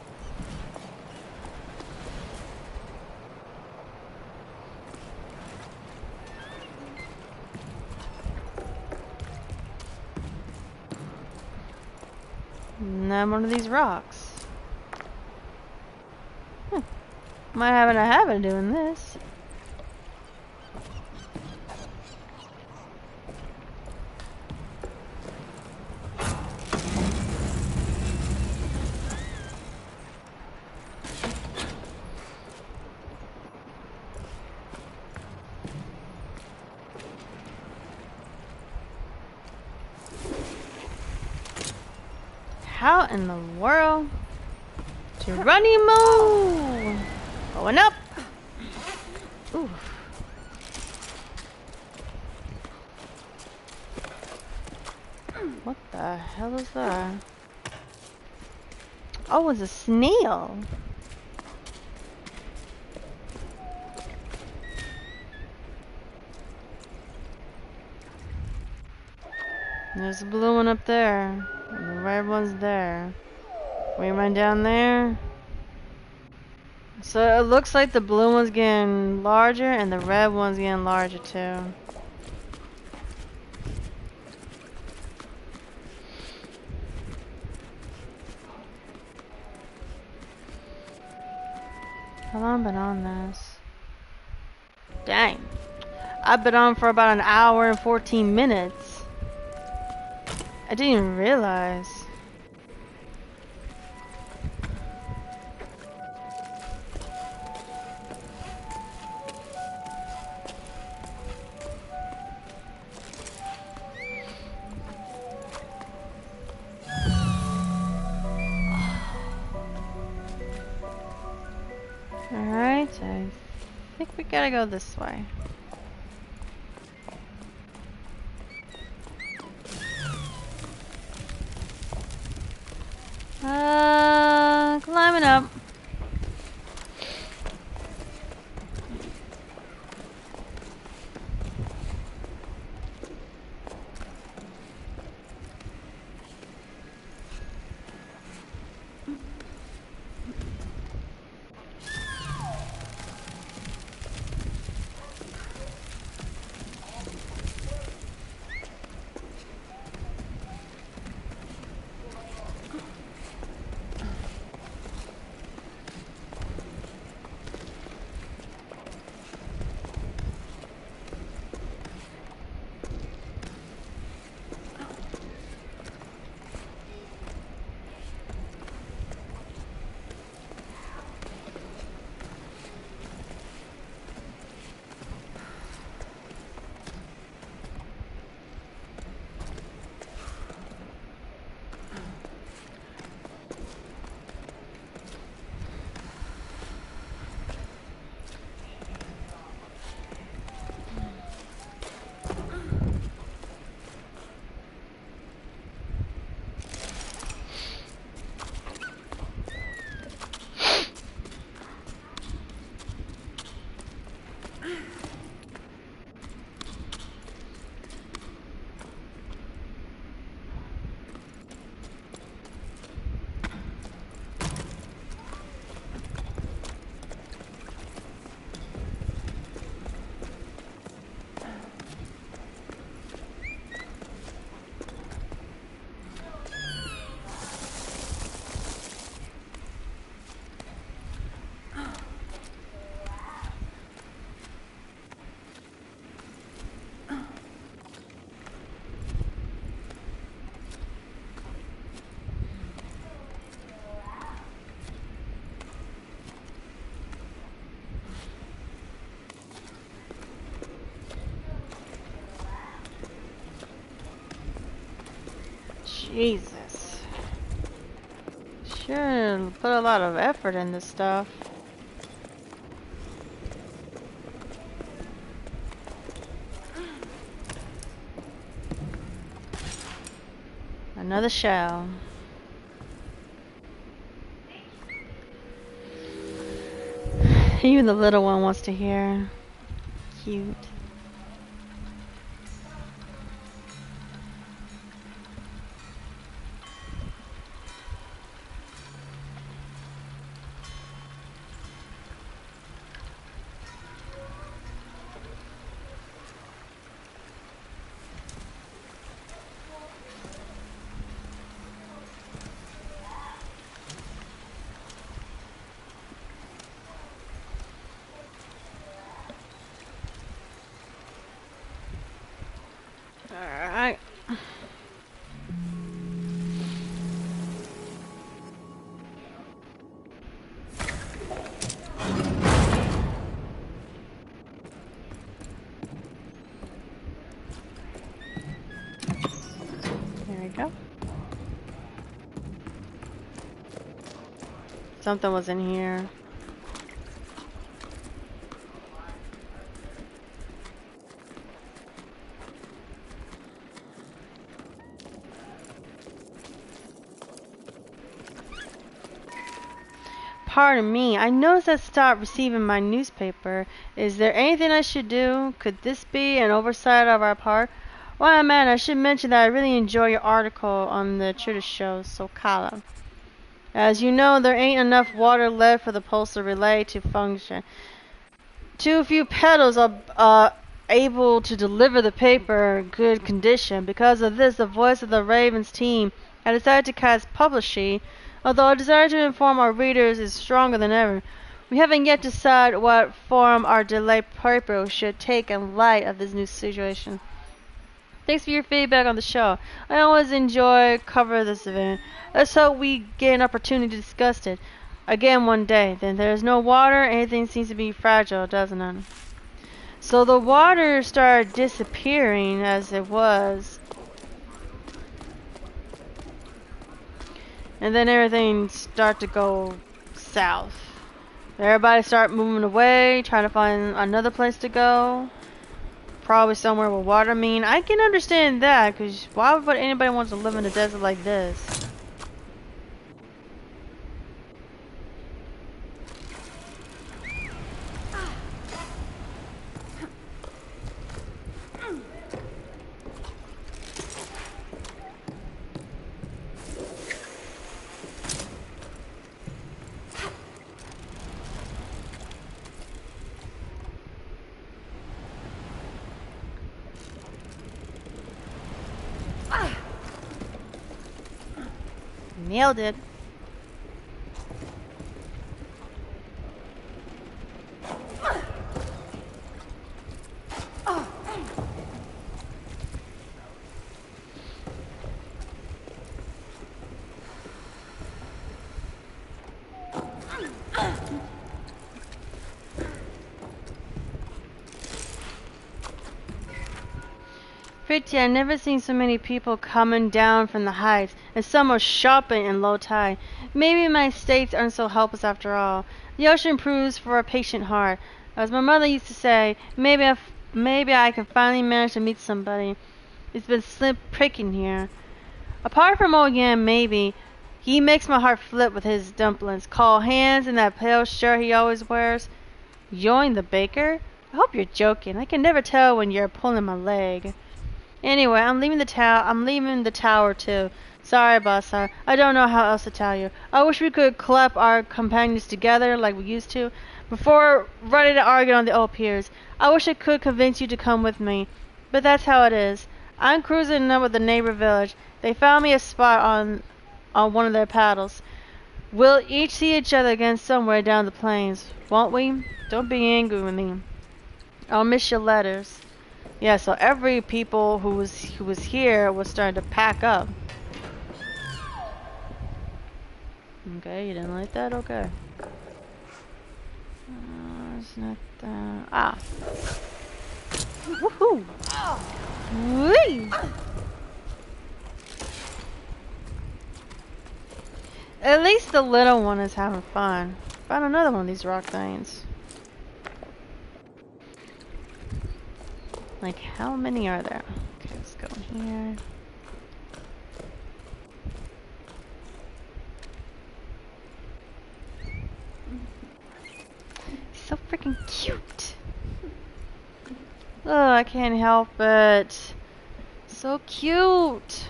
then one of these rocks. Might have a habit of doing this. How in the world? Geronimo! Going up! Ooh. What the hell is that? Oh, it's a snail! There's a blue one up there. And the red one's there. We run down there. So it looks like the blue one's getting larger and the red one's getting larger too. How long been on this? Dang. I've been on for about an hour and 14 minutes. I didn't even realize. Alright, I think we gotta go this way. Climbing up. Jesus. Sure, put a lot of effort in this stuff. Another shell. Even the little one wants to hear. Cute. Alright. There we go. Something was in here. Pardon me, I noticed I stopped receiving my newspaper. Is there anything I should do? Could this be an oversight of our part? Why, man, I should mention that I really enjoy your article on the Truder Show, Socala. As you know, there ain't enough water left for the postal relay to function. Too few pedals are able to deliver the paper in good condition. Because of this, the voice of the Ravens team has decided to cast publishing. Although our desire to inform our readers is stronger than ever, We haven't yet decided what form our delayed purpose should take in light of this new situation. Thanks for your feedback on the show. I always enjoy covering this event. Let's hope we get an opportunity to discuss it again one day. Then there's no water. Anything seems to be fragile, doesn't it? So the water started disappearing as it was. And then everything started to go south. Everybody started moving away, trying to find another place to go. Probably somewhere with water. I mean, I can understand that, because why would anybody want to live in a desert like this? Nailed it. Pretty, I've never seen so many people coming down from the heights, and some are shopping in low tide. Maybe my states aren't so helpless after all. The ocean proves for a patient heart. As my mother used to say, maybe I can finally manage to meet somebody. It's been slim pricking here. Apart from old Yan, maybe. He makes my heart flip with his dumplings, cold hands, and that pale shirt he always wears. Yoing the baker? I hope you're joking. I can never tell when you're pulling my leg. Anyway, I'm leaving the tower too. Sorry, boss. I don't know how else to tell you. I wish we could clap our companions together like we used to, before running to argue on the old piers. I wish I could convince you to come with me, but that's how it is. I'm cruising up with the neighbor village. They found me a spot on one of their paddles. We'll each see each other again somewhere down the plains, won't we? Don't be angry with me. I'll miss your letters. Yeah, so every people who was here was starting to pack up. Okay, you didn't like that? Okay. It's not that. Ah. Woohoo! Whee! At least the little one is having fun. Found another one of these rock things. Like, how many are there? Okay, let's go here. So freaking cute. Oh, I can't help it. So cute.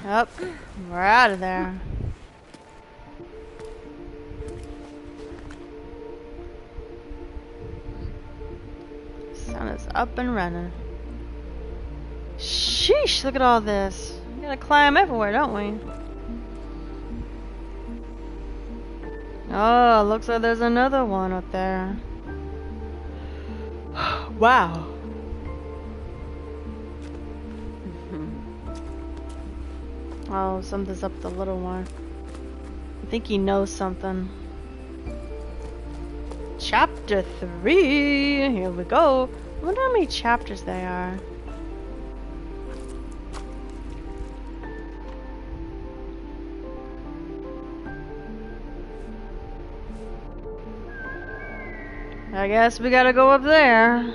Up, we're out of there. Sun is up and running. Sheesh, look at all this. We gotta climb everywhere, don't we? Oh, looks like there's another one up there. Wow. Oh, something's up the little one. I think he knows something. Chapter 3. Here we go. I wonder how many chapters there are. I guess we gotta go up there.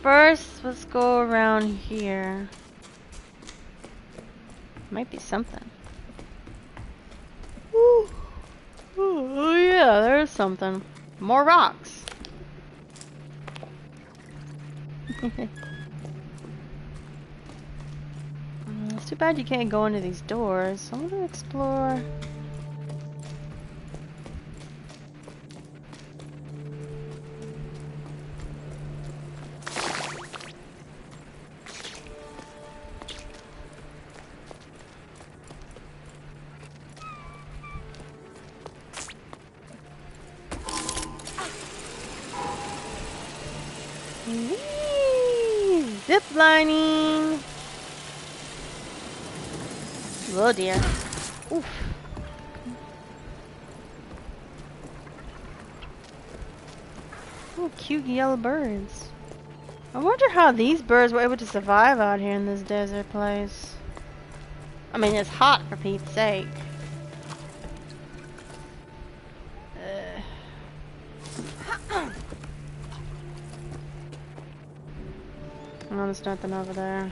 First, let's go around here. Might be something. Ooh. Oh yeah, there's something. More rocks. It's too bad you can't go into these doors. I want to explore. Zip lining. Oh dear. Oof. Ooh, cute yellow birds. I wonder how these birds were able to survive out here in this desert place. I mean, it's hot for Pete's sake. No, there's nothing over there.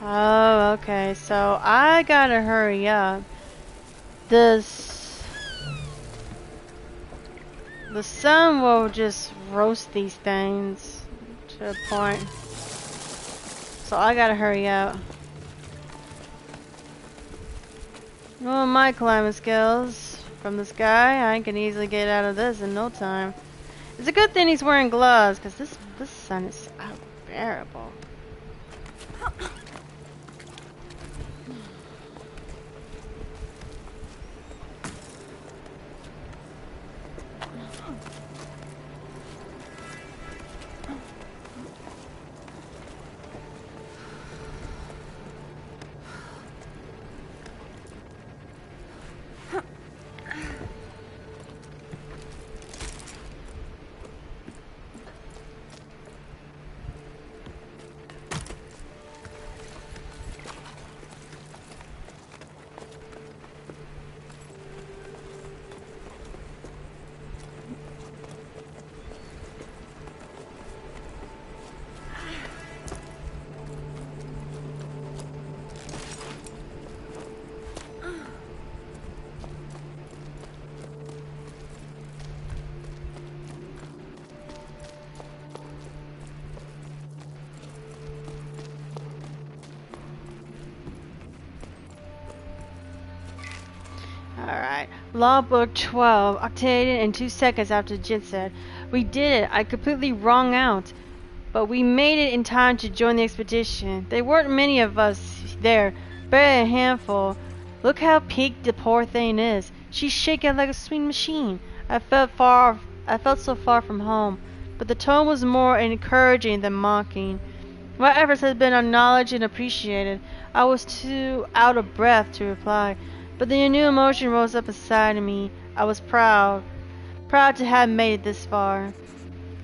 Oh, okay. So I gotta hurry up. The sun will just roast these things to a point. So I gotta hurry up. Well, my climbing skills from the sky, I can easily get out of this in no time. It's a good thing he's wearing gloves, because this sun is unbearable. Alright. Logbook 12, updated in 2 seconds after Jin said. We did it. I completely wrung out. But we made it in time to join the expedition. There weren't many of us there, barely a handful. Look how peaked the poor thing is. She's shaking like a swing machine. I felt so far from home. But the tone was more encouraging than mocking. My efforts had been acknowledged and appreciated. I was too out of breath to reply. But the new emotion rose up inside of me. I was proud to have made it this far.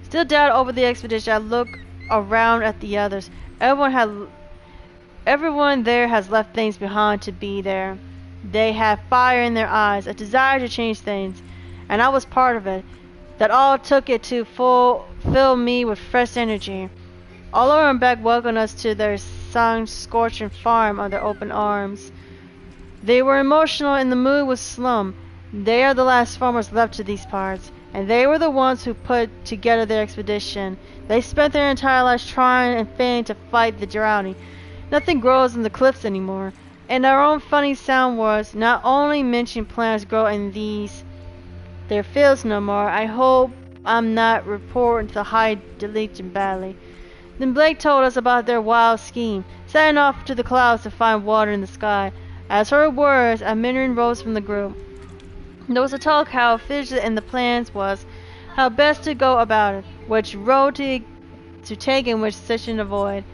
Still doubt over the expedition, I looked around at the others. Everyone there has left things behind to be there. They have fire in their eyes, a desire to change things, and I was part of it. That all took it to fill me with fresh energy. Oliver and Beck welcomed us to their sun-scorching farm under open arms. They were emotional and the mood was slum. They are the last farmers left to these parts, and they were the ones who put together their expedition. They spent their entire lives trying and failing to fight the drowning. Nothing grows in the cliffs anymore, and our own funny sound words not only mention plants grow in their fields no more. I hope I'm not reporting to high deletion badly. Then Blake told us about their wild scheme, setting off to the clouds to find water in the sky. As her words, a Mandarin rose from the group. There was a talk how fidget in the plans was, how best to go about it, which road to take and which section to avoid.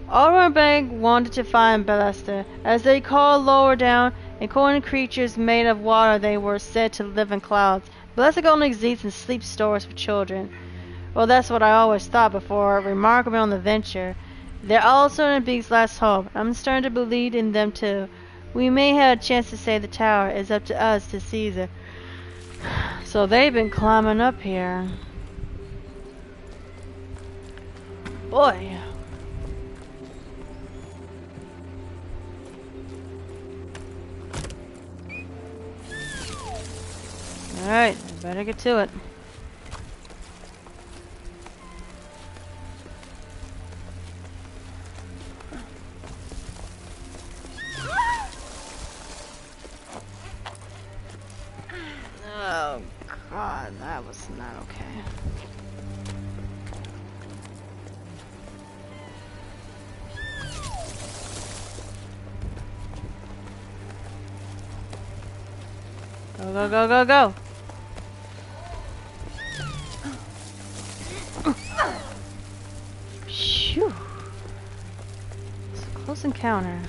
Oliver and Bank wanted to find Ballista, as they called lower down, and coin creatures made of water they were said to live in clouds. Ballista only exists in sleep stores for children. Well, that's what I always thought before remarking on the venture. They're all Sergeant Big's last hope. I'm starting to believe in them too. We may have a chance to save the tower. It's up to us to seize it. So they've been climbing up here. Boy. Alright, I better get to it. Oh god, that was not okay. Go, go, go, go, go! Phew. It's a close encounter.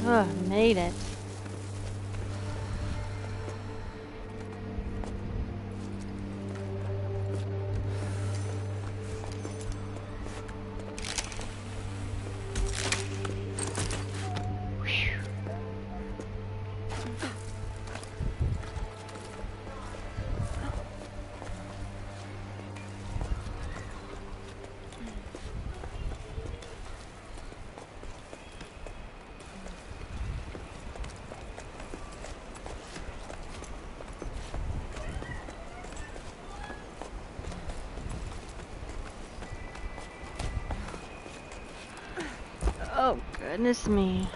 Ugh, made it. Oh, goodness me.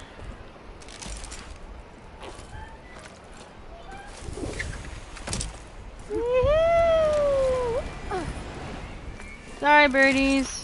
Sorry, birdies.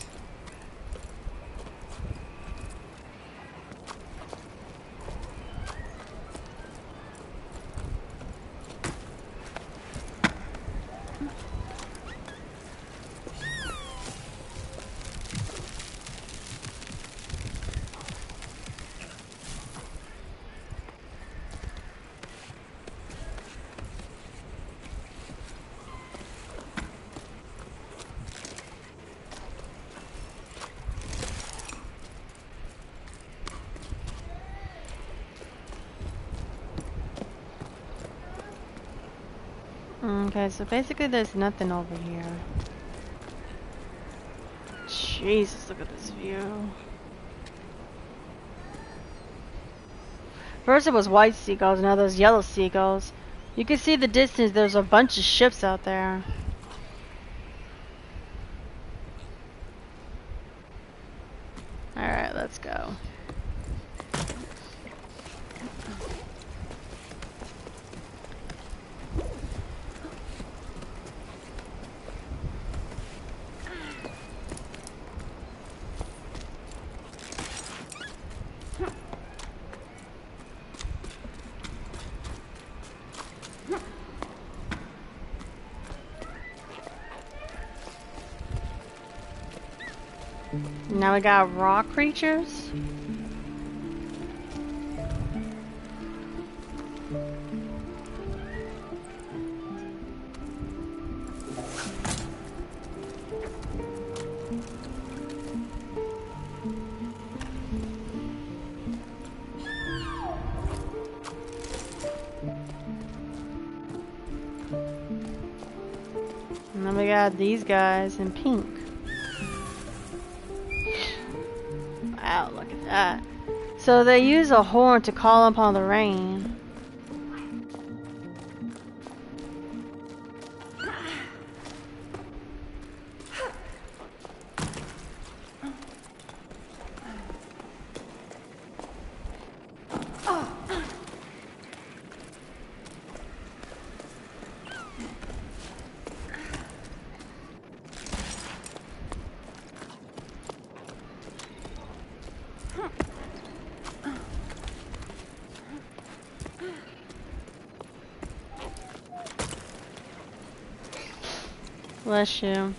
Okay, so basically there's nothing over here. Jesus, look at this view. First it was white seagulls, now there's yellow seagulls. You can see the distance, there's a bunch of ships out there. Alright, let's go. Now we got rock creatures. And then we got these guys in pink. Wow, look at that. So they use a horn to call upon the rain. Bless you.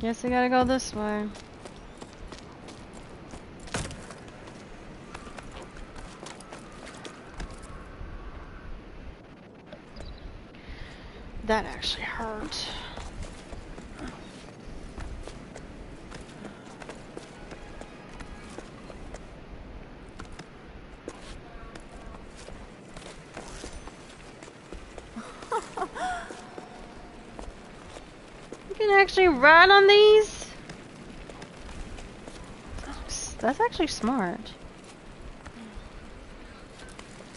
Guess I gotta go this way. That actually hurt. You can actually ride on these? That's actually smart.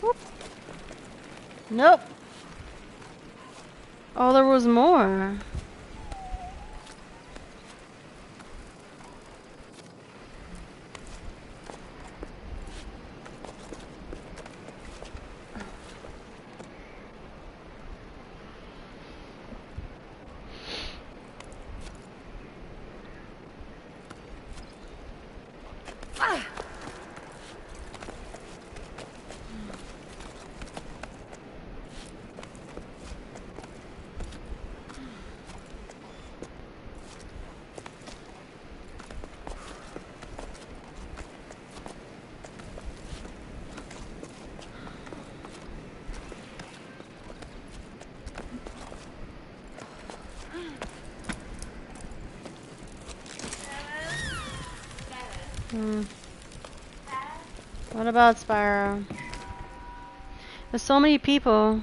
Whoop. Nope. Oh, there was more. What about Spyro? There's so many people.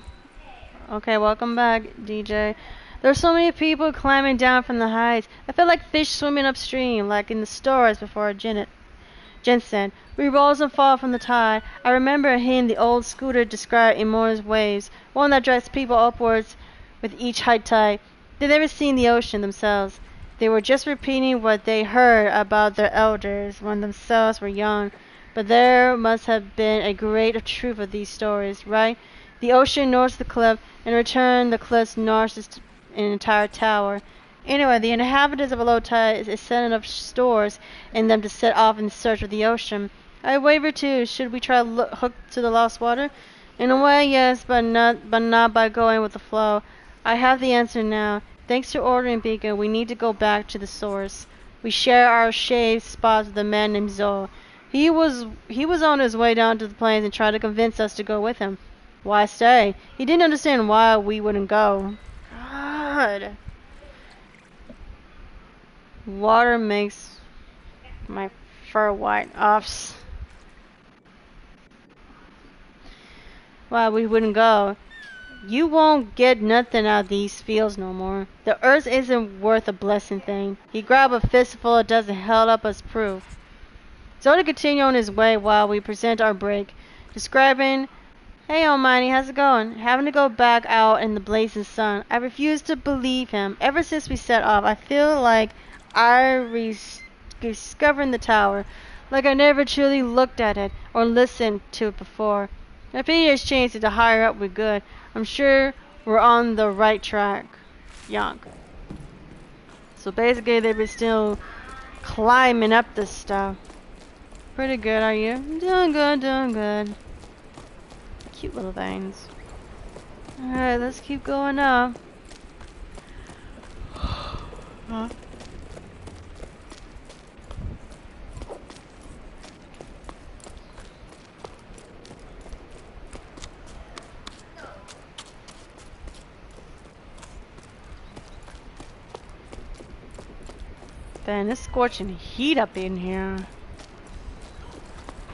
Okay, welcome back, DJ. There's so many people climbing down from the heights. I feel like fish swimming upstream, like in the stores before Jusant. We rose and fall from the tide. I remember hearing the old scooter describe enormous waves, one that drags people upwards with each high tide. They'd never seen the ocean themselves. They were just repeating what they heard about their elders when themselves were young. But there must have been a great truth of these stories, right? The ocean notches the cliff, in return the cliff notches an entire tower. Anyway, the inhabitants of a low tide is sending up stores in them to set off in search of the ocean. I waver too. Should we try hook to the lost water? In a way, yes, but not by going with the flow. I have the answer now. Thanks to ordering Beacon, we need to go back to the source. We share our shaved spots with a man named Zoe. He was on his way down to the plains and tried to convince us to go with him. Why stay? He didn't understand why we wouldn't go. God. Water makes my fur white. Offs. Why we wouldn't go? You won't get nothing out of these fields no more. The earth isn't worth a blessing thing. He grabbed a fistful of dust and held up as proof. Zoda continued on his way while we present our break, describing, "Hey, Almighty, how's it going? Having to go back out in the blazing sun. I refuse to believe him. Ever since we set off, I feel like I discovering the tower, like I never truly looked at it or listened to it before. I pity has changed it the higher up we're good. I'm sure we're on the right track." Yonk. So basically, they were still climbing up this stuff. Pretty good, are you? Doing good, doing good. Cute little things. Alright, let's keep going up. Huh? fan. It's scorching heat up in here.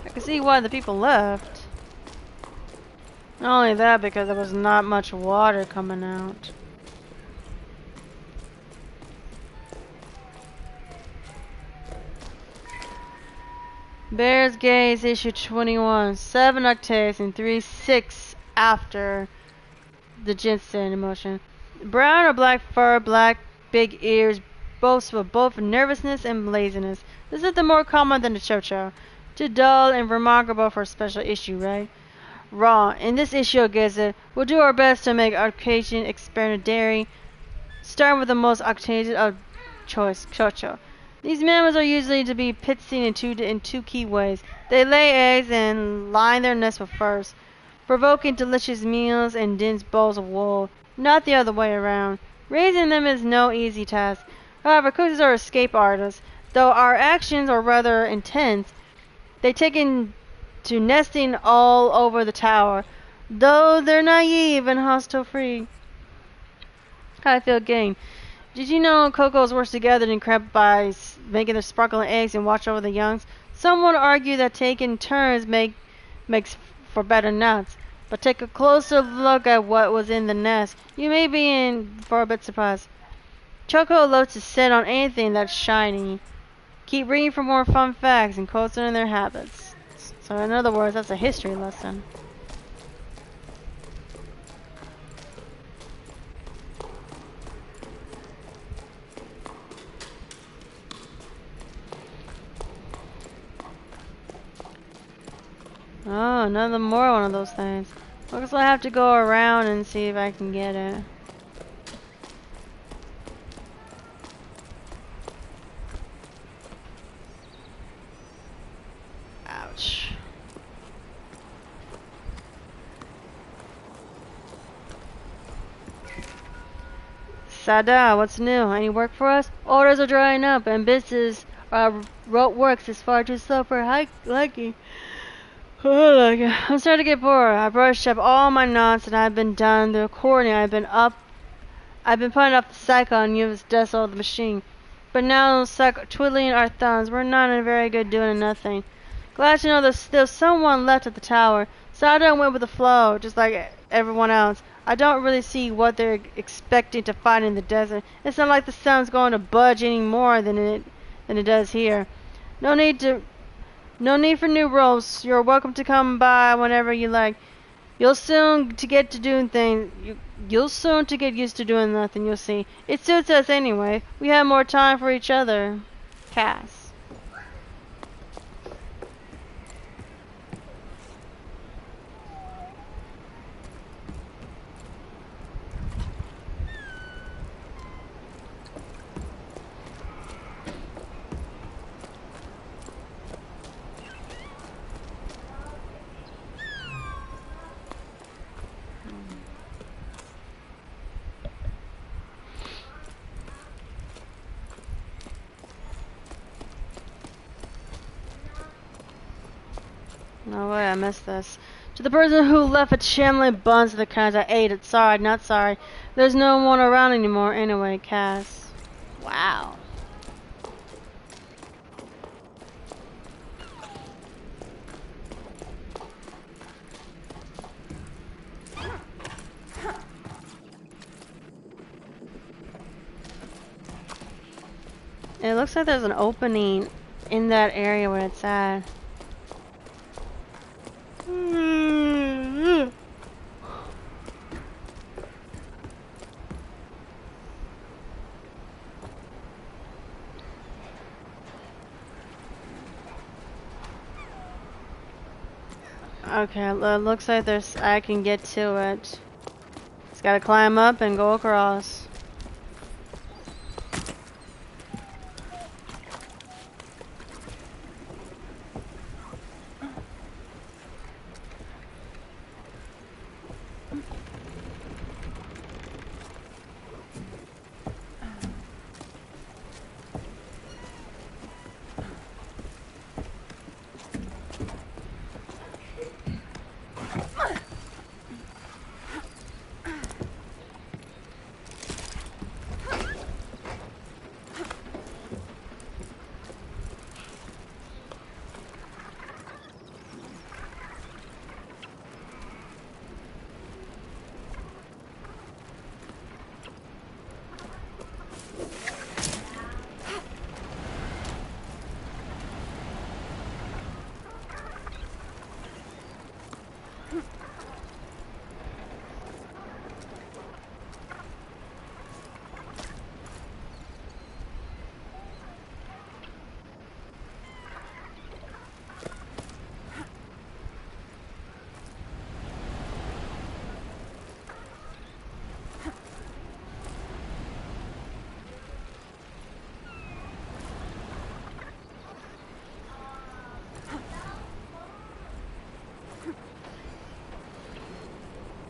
I can see why the people left. Not only that, because there was not much water coming out. Bear's Gaze, issue 21. 7 octaves and 3/6 after the ginseng emotion. Brown or black fur, black big ears, both with both nervousness and laziness. This is the more common than the chocho. Too dull and remarkable for a special issue, right? Raw. In this issue of Gazette, we'll do our best to make occasion experimentary, starting with the most occasion of choice, chocho. These mammals are usually to be pit seen in two key ways. They lay eggs and line their nests with furs, provoking delicious meals and dense bowls of wool, not the other way around. Raising them is no easy task. However, cookies are escape artists. Though our actions are rather intense, they take in to nesting all over the tower, though they're naive and hostile-free. I feel game. Did you know Cocos works together in crab by making their sparkling eggs and watch over the youngs? Some would argue that taking turns makes for better nuts. But take a closer look at what was in the nest. You may be in for a bit surprised. Choco loves to sit on anything that's shiny. Keep reading for more fun facts and codes in their habits. So in other words, that's a history lesson. Oh, another more one of those things. Looks like I have to go around and see if I can get it. Ouch. Sada, what's new? Any work for us? Orders are drying up and business works is far too slow for hiking. Oh, I'm starting to get bored. I brushed up all my knots and I've been done the recording. I've been putting up the cycle and used dust all the machine. But now stuck twiddling our thumbs. We're not in very good doing nothing. Glad to know there's still someone left at the tower. Sada went with the flow, just like everyone else. I don't really see what they're expecting to find in the desert. It's not like the sun's going to budge any more than it does here. No need for new roles. You're welcome to come by whenever you like. You'll soon to get used to doing nothing, you'll see. It suits us anyway. We have more time for each other. Cass. No way, I missed this. To the person who left a shambling buns of the kinds I ate it. Sorry, not sorry. There's no one around anymore anyway, Cass. Wow. It looks like there's an opening in that area where it's at. Okay, it looks like I can get to it. Just gotta climb up and go across.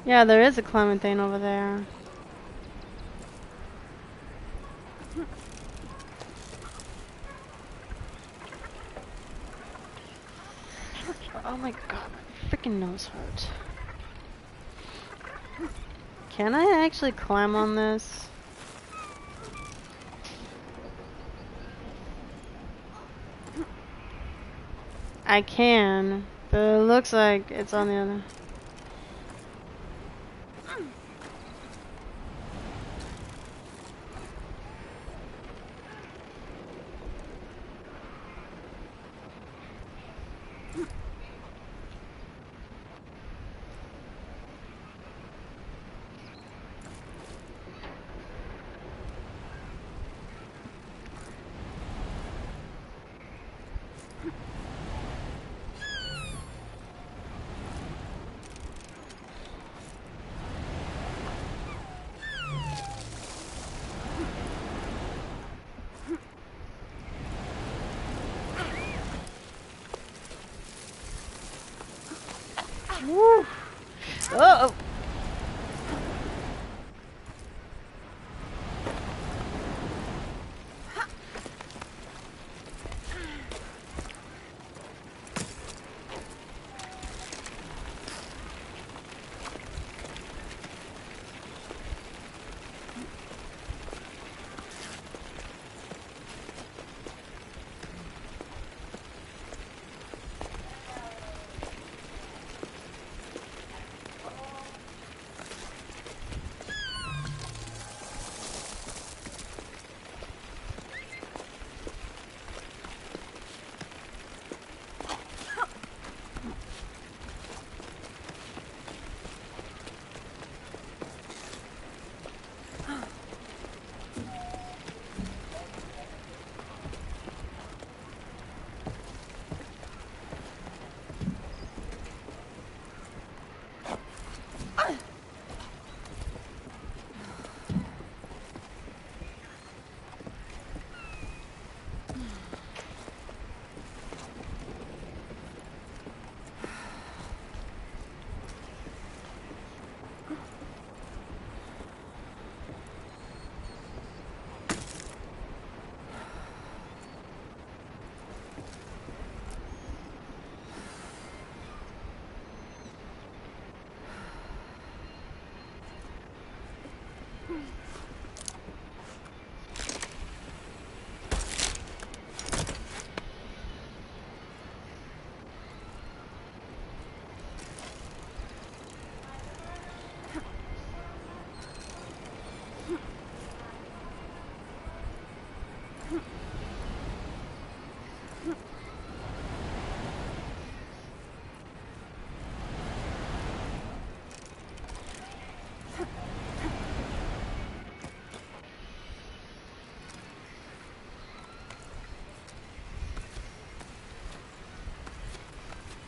Yeah, there is a climbing thing over there. Oh my god, my freaking nose hurts. Can I actually climb on this? I can, but it looks like it's on the other. Woo! Oh!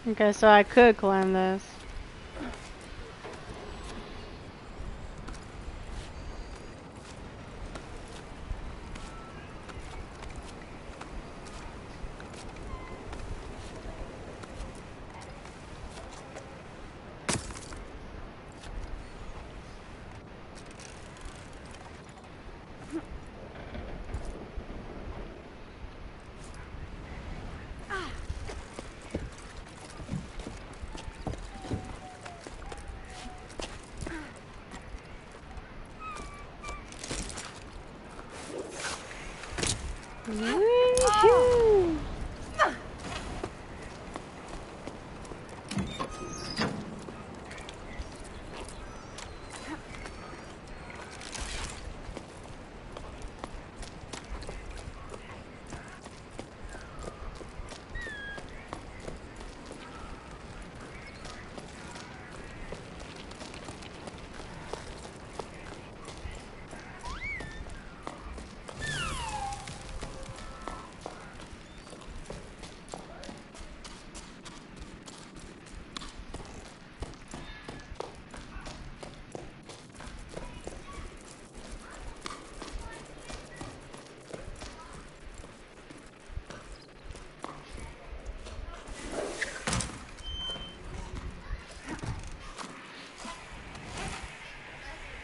Okay, so I could climb this. Woohoo!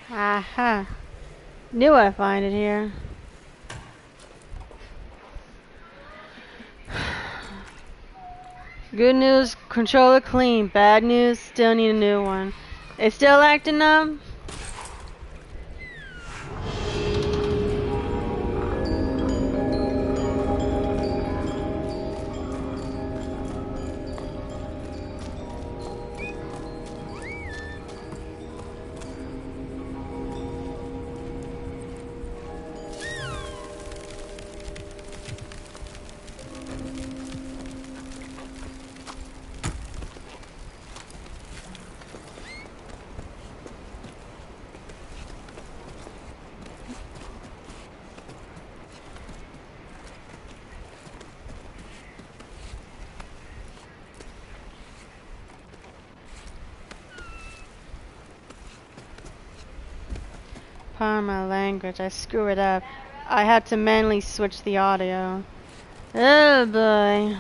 Aha. Knew I'd find it here. Good news, controller clean. Bad news, still need a new one. It's still acting up? Pardon my language, I screw it up. I had to manually switch the audio. Oh boy.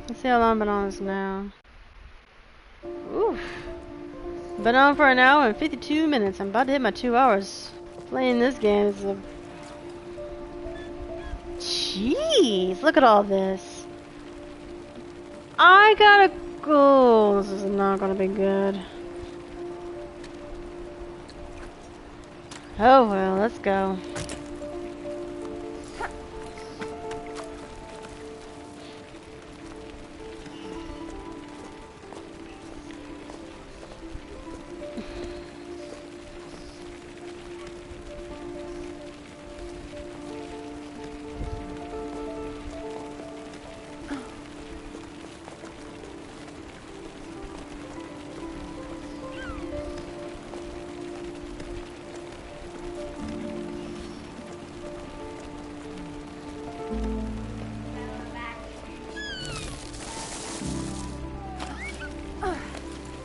Let's see how long I've been on this now. Oof. Been on for an hour and 52 minutes. I'm about to hit my 2 hours. Playing this game is a... Jeez, look at all this. I gotta go. This is not gonna be good. Oh well, let's go.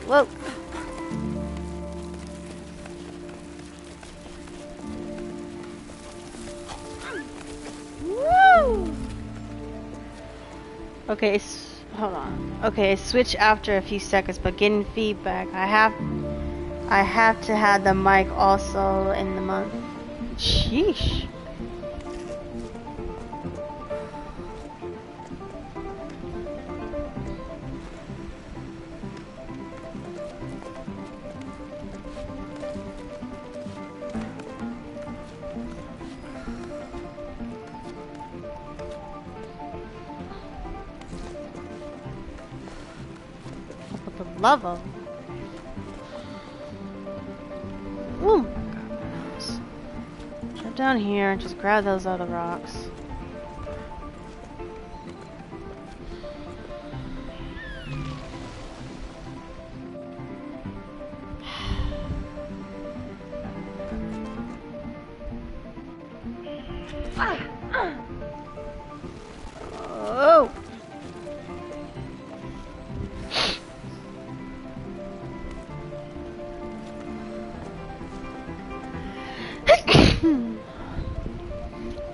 Whoa. Woo! Okay, hold on. Okay, switch after a few seconds, but getting feedback. I have to have the mic also in the month. Sheesh. Love them. Ooh. Jump down here and just grab those other rocks. Oh.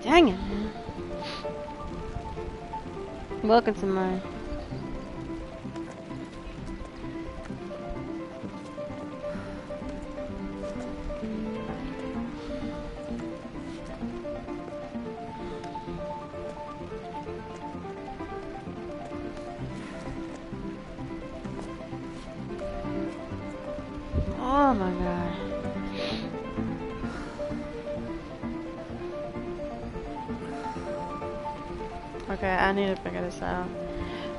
Dang it, man. Welcome to my... Oh my god. Okay, I need to figure this out.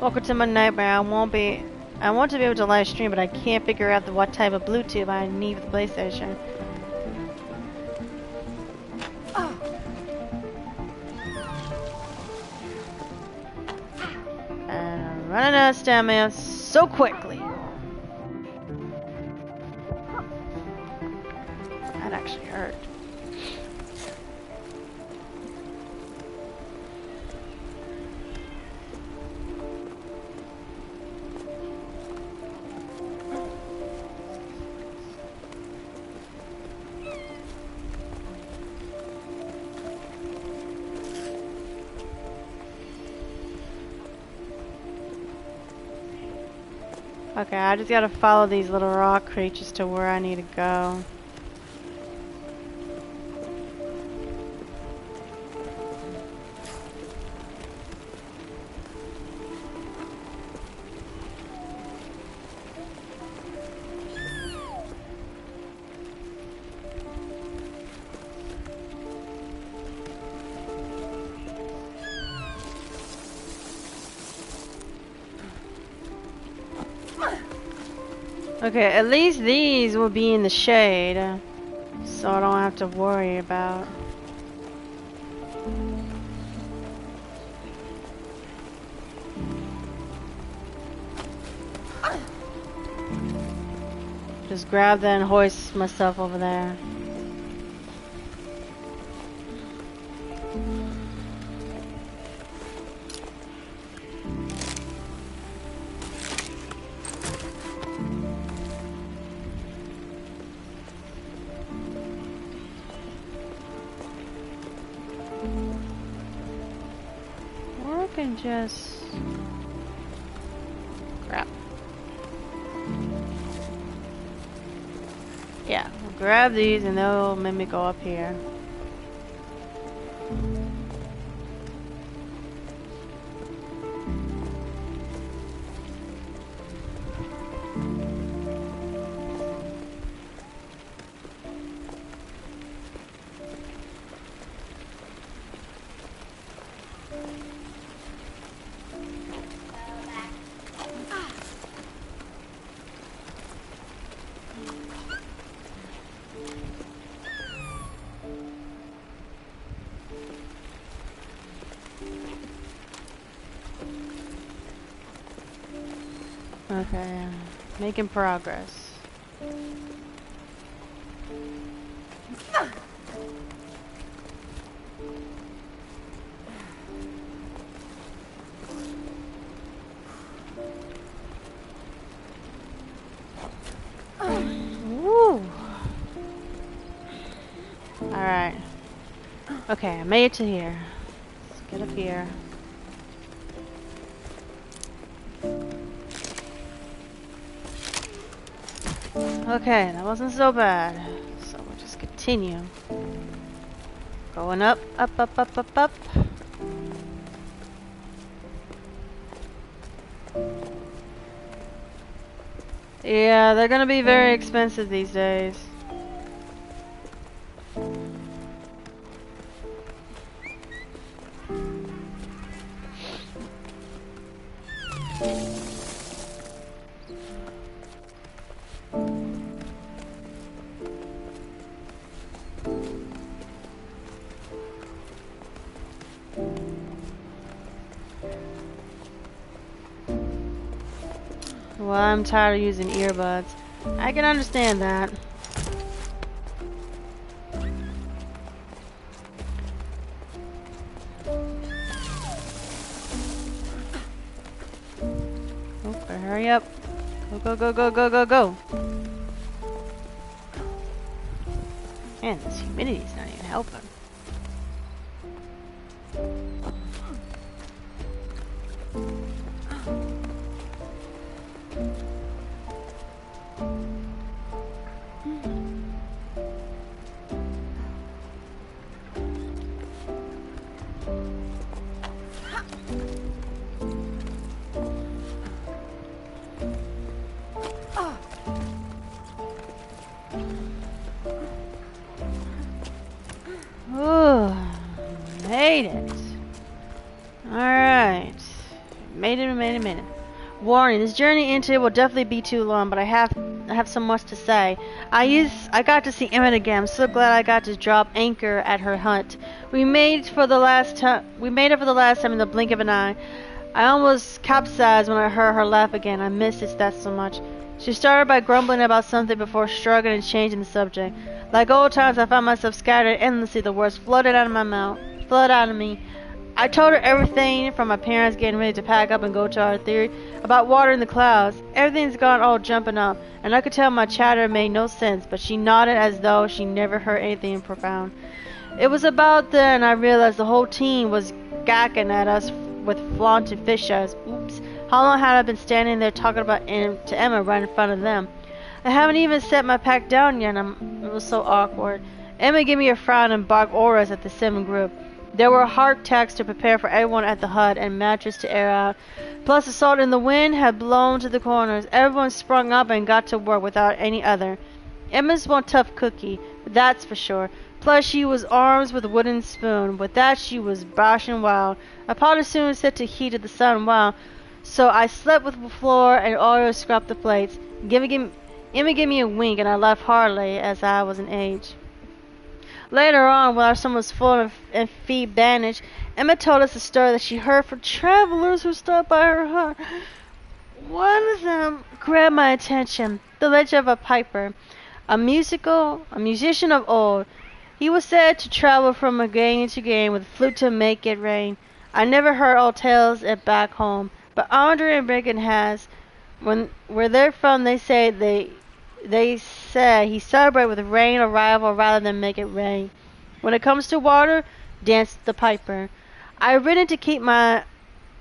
Welcome to my nightmare. I won't be I want to be able to live stream, but I can't figure out what type of Bluetooth I need with the PlayStation. And I'm running out of stamina so quickly. That actually hurt. Okay, I just gotta follow these little rock creatures to where I need to go. Okay, at least these will be in the shade, so I don't have to worry about. Just grab that and hoist myself over there. Or I can just... Crap. Yeah, I'll grab these and they'll make me go up here. Okay, making progress. Woo! Alright. Okay, I made it to here. Let's get up here. Okay, that wasn't so bad. So we'll just continue. Going up, up, up, up, up, up. Yeah, they're gonna be very expensive these days. Well, I'm tired of using earbuds. I can understand that. Okay, hurry up. Go, go, go, go, go, go, go. Man, this humidity's not even helping. Ooh, made it. Alright. Made it. Warning, this journey into it will definitely be too long, but I have so much to say. I got to see Emmett again. I'm so glad I got to drop anchor at her hut. We made it for the last time in the blink of an eye. I almost capsized when I heard her laugh again. I missed its death so much. She started by grumbling about something before shrugging and changing the subject. Like old times, I found myself scattered endlessly. The words flooded out of my mouth, flooded out of me. I told her everything from my parents getting ready to pack up and go to our theory about water in the clouds. Everything's gone all jumping up, and I could tell my chatter made no sense, but she nodded as though she never heard anything profound. It was about then I realized the whole team was gawking at us with flaunted fisheyes. Oops. How long had I been standing there talking about to Emma right in front of them? I haven't even set my pack down yet. It was so awkward. Emma gave me a frown and barked orders at the seven group. There were hard tacks to prepare for everyone at the hut and mattress to air out. Plus the salt in the wind had blown to the corners. Everyone sprung up and got to work without any other. Emma's one tough cookie, that's for sure. Plus she was armed with a wooden spoon. With that she was brash and wild. A pot is soon set to heat of the sun while. So I slept with the floor and always scrubbed the plates. Emma gave me a wink and I laughed heartily as I was an age. Later on, while our son was full and feet bandaged, Emma told us a story that she heard from travelers who stopped by her hut. One of them grabbed my attention. The legend of a piper, a musician of old. He was said to travel from game to game with a flute to make it rain. I never heard all tales at back home, but Andre and Reagan has. Where they're from, they say he celebrated with rain arrival rather than make it rain. When it comes to water, dance the piper. I'm ready to keep my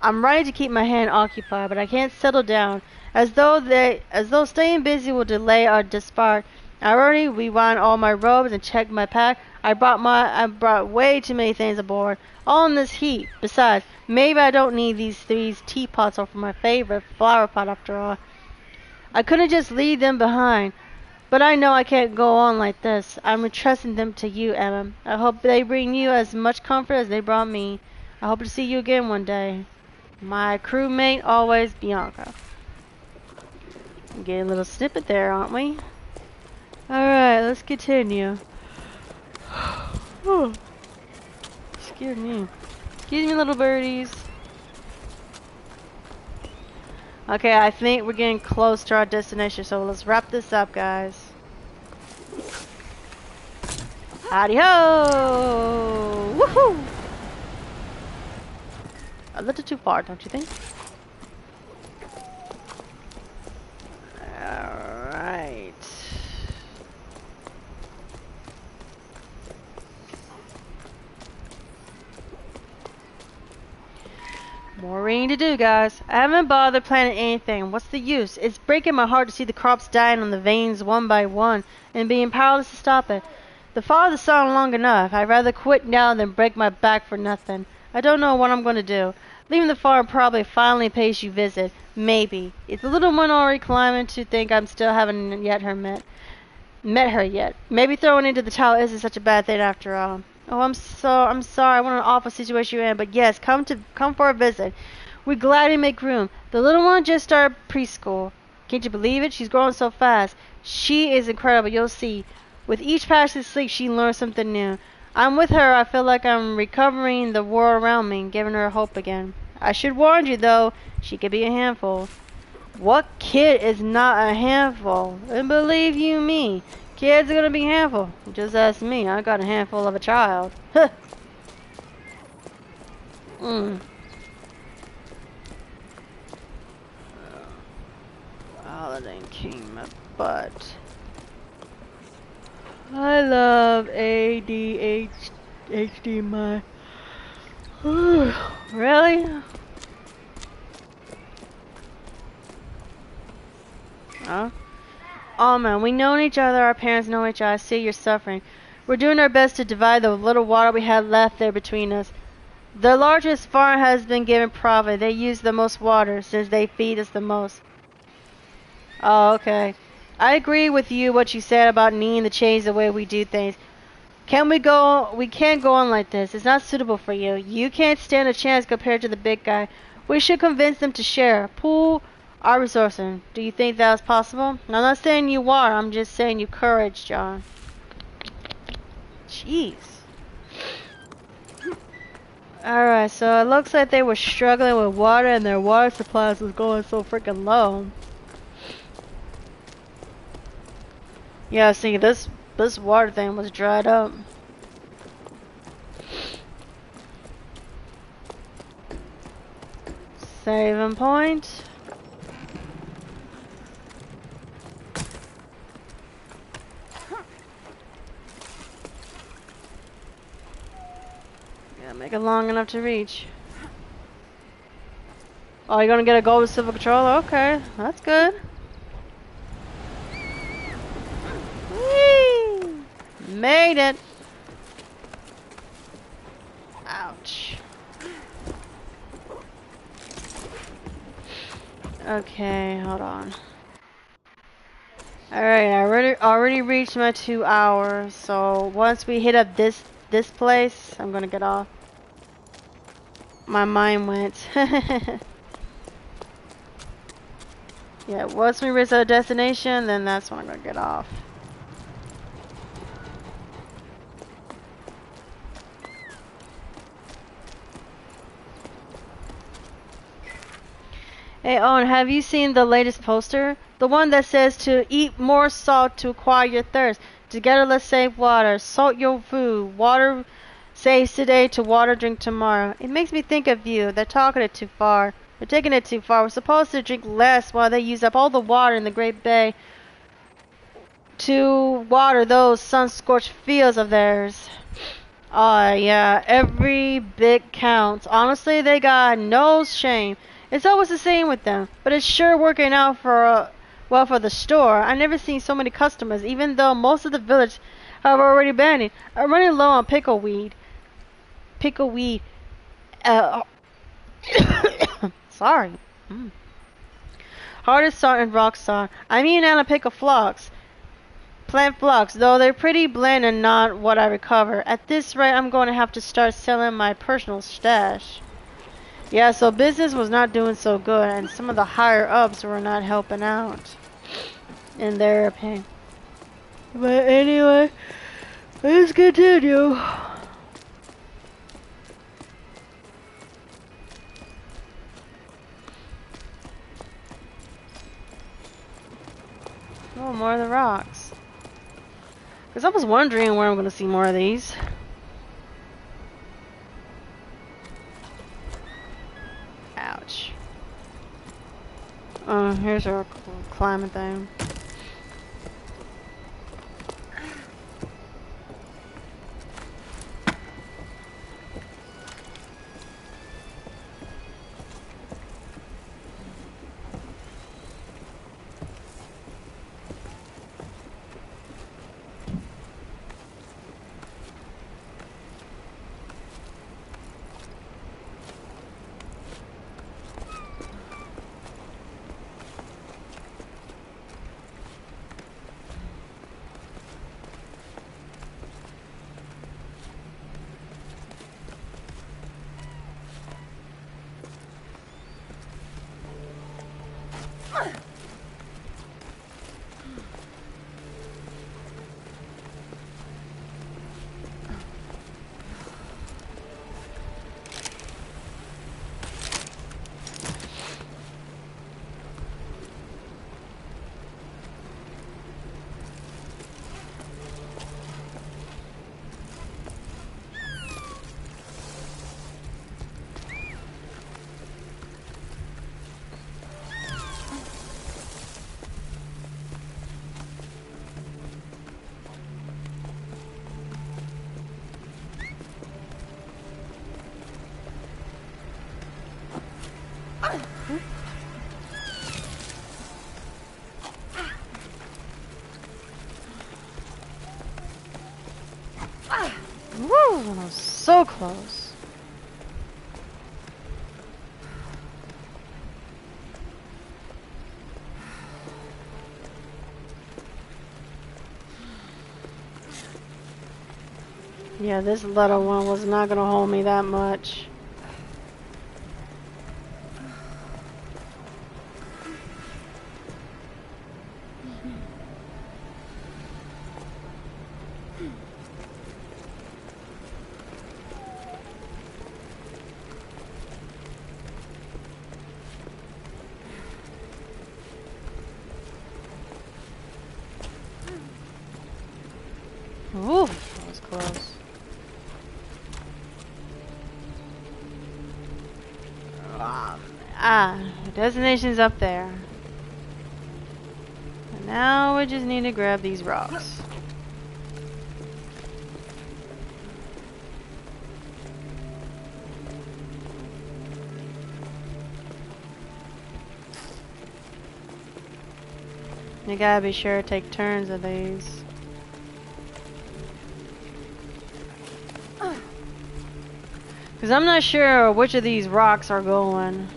hand occupied, but I can't settle down. As though staying busy will delay our depart. I already rewound all my robes and checked my pack. I brought way too many things aboard, all in this heat. Besides, maybe I don't need these teapots or for my favorite flower pot after all. I couldn't just leave them behind. But I know I can't go on like this. I'm entrusting them to you, Emma. I hope they bring you as much comfort as they brought me. I hope to see you again one day. My crewmate, always, Bianca. Getting a little snippet there, aren't we? Alright, let's continue. Scared me. Excuse me, little birdies. Okay, I think we're getting close to our destination, so let's wrap this up, guys. Howdy ho! Woohoo! A little too far, don't you think? Alright. More reading to do, guys. I haven't bothered planning anything. What's the use? It's breaking my heart to see the crops dying on the veins one by one and being powerless to stop it. The fall has gone long enough. I'd rather quit now than break my back for nothing. I don't know what I'm going to do. Leaving the farm probably finally pays you visit. Maybe. It's a little one already climbing to think I'm still haven't yet met her yet. Maybe throwing into the towel isn't such a bad thing after all. Oh, I'm sorry. What an awful situation you're in. But yes, come for a visit. We're glad to make room. The little one just started preschool. Can't you believe it? She's growing so fast. She is incredible. You'll see. With each passing sleep, she learns something new. I'm with her. I feel like I'm recovering the world around me and giving her hope again. I should warn you, though. She could be a handful. What kid is not a handful? And believe you me. Kids are gonna be a handful. Just ask me. I got a handful of a child. Holiday king, my butt. I love HDMI. Really? Huh? Oh man, we know each other, our parents know each other, I see you're suffering. We're doing our best to divide the little water we have left there between us. The largest farm has been given profit. They use the most water since they feed us the most. Oh, okay. I agree with you what you said about needing to change the way we do things. We can't go on like this. It's not suitable for you. You can't stand a chance compared to the big guy. We should convince them to share. Pool Our resourcing. Do you think that's possible? I'm not saying you are. I'm just saying you courage, John. Jeez. Alright, so it looks like they were struggling with water and their water supplies was going so freaking low. Yeah, see, this water thing was dried up. Saving point. Yeah, make it long enough to reach. Oh, you're gonna get a gold with silver controller? Okay, that's good. Whee! Made it. Ouch. Okay, hold on. Alright, I already reached my 2 hours, so once we hit up this place, I'm gonna get off. My mind went. Yeah, once we reach our destination, then that's when I'm gonna get off. Hey Owen, have you seen the latest poster? The one that says to eat more salt to quiet your thirst. Together let's save water. Salt your food. Water saves today to water drink tomorrow. It makes me think of you. They're taking it too far. They're taking it too far. We're supposed to drink less while they use up all the water in the Great Bay to water those sun-scorched fields of theirs. Yeah, every bit counts. Honestly, they got no shame. It's always the same with them, but it's sure working out for, well, for the store. I never seen so many customers, even though most of the village have already banned it. I'm running low on pickleweed. Pickleweed. Uh, sorry. Hardest salt and rock salt. I mean, and a pick of flocks. Plant flocks, though they're pretty bland and not what I recover. At this rate, I'm going to have to start selling my personal stash. Yeah, so business was not doing so good, and some of the higher ups were not helping out, in their opinion. But anyway, let's continue. Oh, more of the rocks. Because I was wondering where I'm going to see more of these. Ouch. Here's our climbing thing. Woo! That was so close. Yeah, this little one was not gonna hold me that much. Ooh, that was close. The destination's up there. And now we just need to grab these rocks. You gotta be sure to take turns of these. Because I'm not sure which of these rocks are going.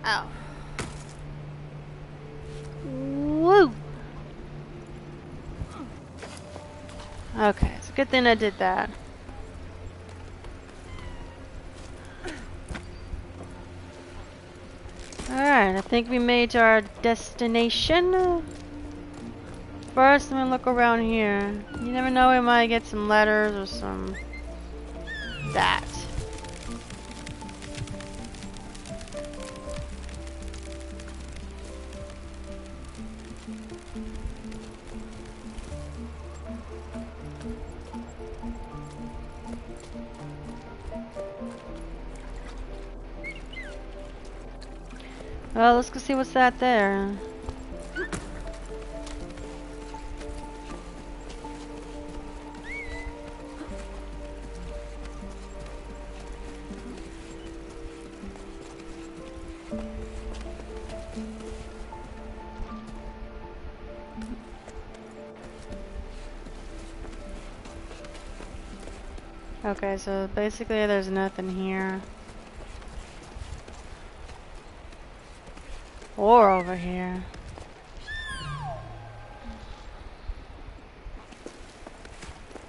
Ow. Woo! Okay, it's a good thing I did that. Alright, I think we made to our destination. First, I'm gonna look around here. You never know, we might get some letters or some... that. Well, let's go see what's that there. Okay, so basically there's nothing here. Or over here.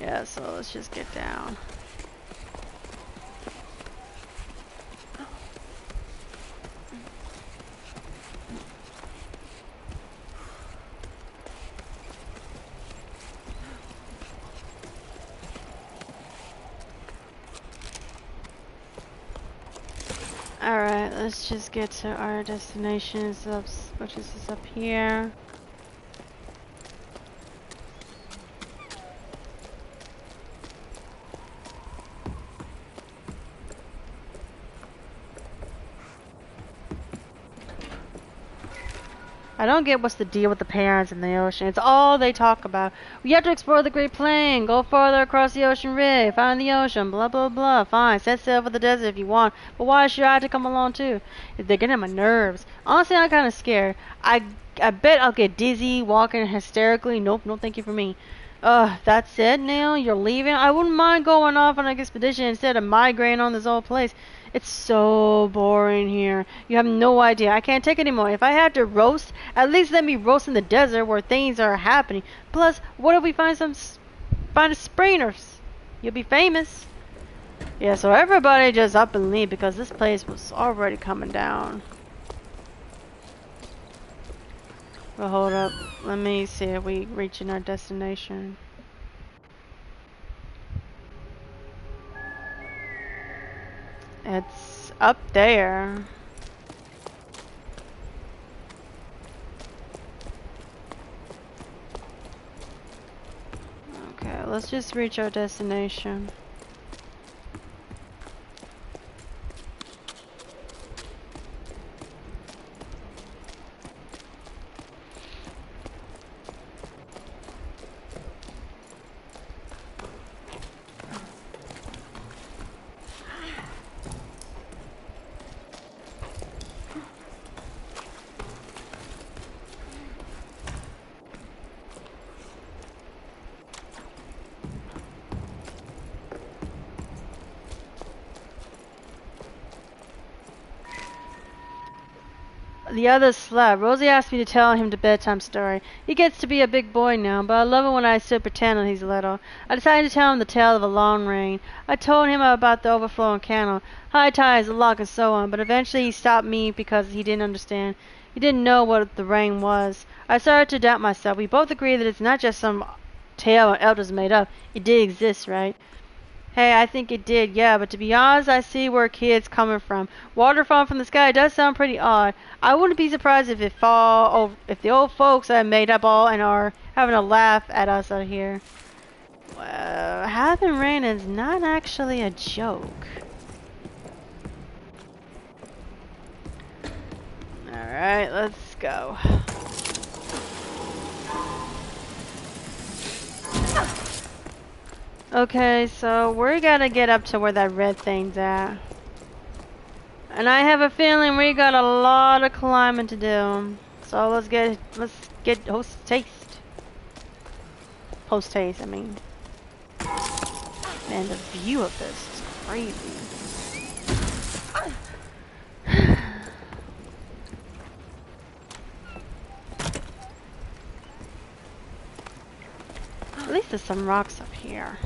Yeah, so let's just get down. Alright, let's just get to our destination, which is up here. I don't get what's the deal with the parents in the ocean. It's all they talk about. We have to explore the Great Plain, go farther across the ocean rim, find the ocean, blah blah blah. Fine, set sail for the desert if you want, but why should I have to come along too? They're getting on my nerves. Honestly, I'm kind of scared. I bet I'll get dizzy, walking hysterically. Nope, no thank you for me. That's it, Neil? You're leaving? I wouldn't mind going off on an expedition instead of migrating on this whole place. It's so boring here. You have no idea. I can't take it anymore. If I had to roast, at least let me roast in the desert where things are happening. Plus, what if we find a sprainers? You'll be famous. Yeah, so everybody just up and leave because this place was already coming down. But hold up. Let me see if we reaching our destination. It's up there. let's just reach our destination. The others slept. Rosie asked me to tell him the bedtime story. He gets to be a big boy now, but I love it when I still pretend that he's little. I decided to tell him the tale of a long rain. I told him about the overflowing canal, high tides, the lock, and so on, but eventually he stopped me because he didn't understand. He didn't know what the rain was. I started to doubt myself. We both agreed that it's not just some tale our elders made up. It did exist, right? Hey, I think it did, yeah, but to be honest, I see where kids coming from. Water falling from the sky does sound pretty odd. I wouldn't be surprised if if the old folks had made up all and are having a laugh at us out here. Well, having rain is not actually a joke. Alright, let's go. Okay, so we gotta get up to where that red thing's at. And I have a feeling we got a lot of climbing to do. So let's get post haste. Post haste, I mean. Man, the view of this is crazy. At least there's some rocks up here.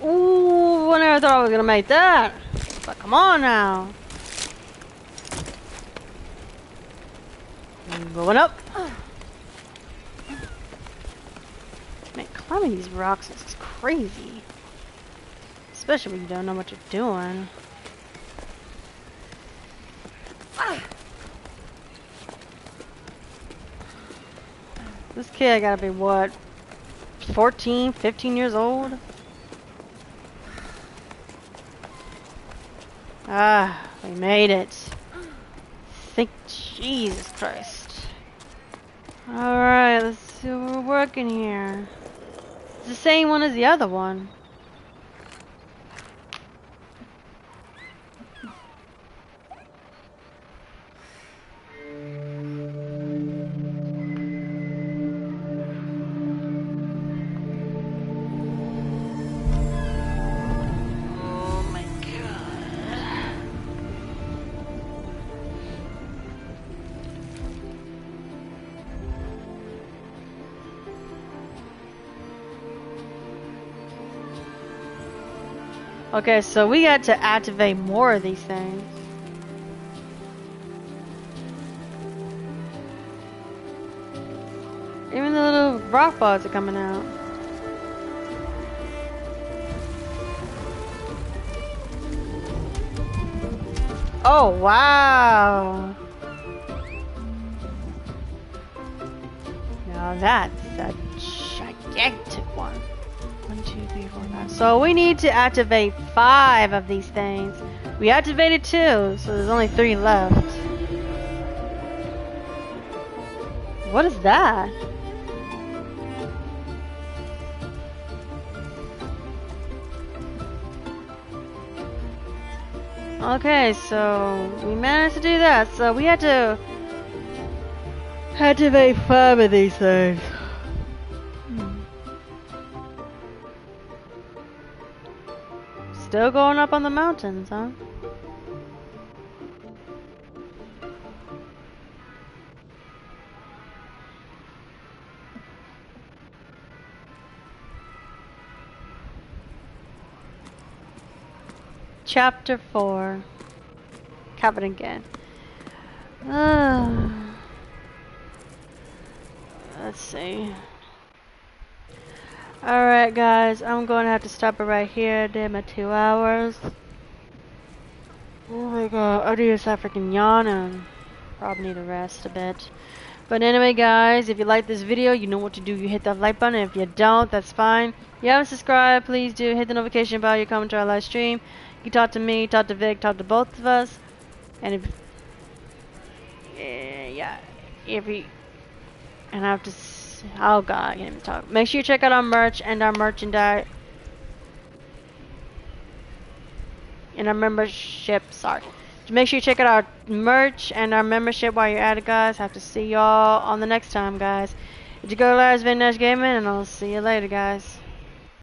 Ooh, I never thought I was gonna make that. But come on now. Going up. Man, climbing these rocks is crazy. Especially when you don't know what you're doing. This kid gotta be what? 14, 15 years old? Ah, we made it. Thank Jesus Christ. Alright, let's see what we're working here. It's the same one as the other one. Okay, so we got to activate more of these things. Even the little rock balls are coming out. Oh, wow. Now that's a gigantic one. 1, 2, 3, 4, 5. So we need to activate 5 of these things. We activated 2, so there's only 3 left. What is that? Okay, so we managed to do that. So we had to make 5 of these things. Still going up on the mountains, huh? Chapter 4. Covered again. Let's see. Alright guys, I'm going to have to stop it right here. I did my 2 hours. Oh my god, I need to start freaking yawning. Probably need to rest a bit. But anyway guys, if you like this video, you know what to do. You hit that like button. If you don't, that's fine. If you haven't subscribed, please do hit the notification bell. You come to our live stream. You can talk to me, talk to Vic, talk to both of us. And if and I have to oh god, I can't even talk. Make sure you check out our merch and our merchandise and our membership. Sorry. Make sure you check out our merch and our membership while you're at it, guys. Have to see y'all on the next time, guys. It's your girl, Vic&Ashley Gaming, and I'll see you later, guys.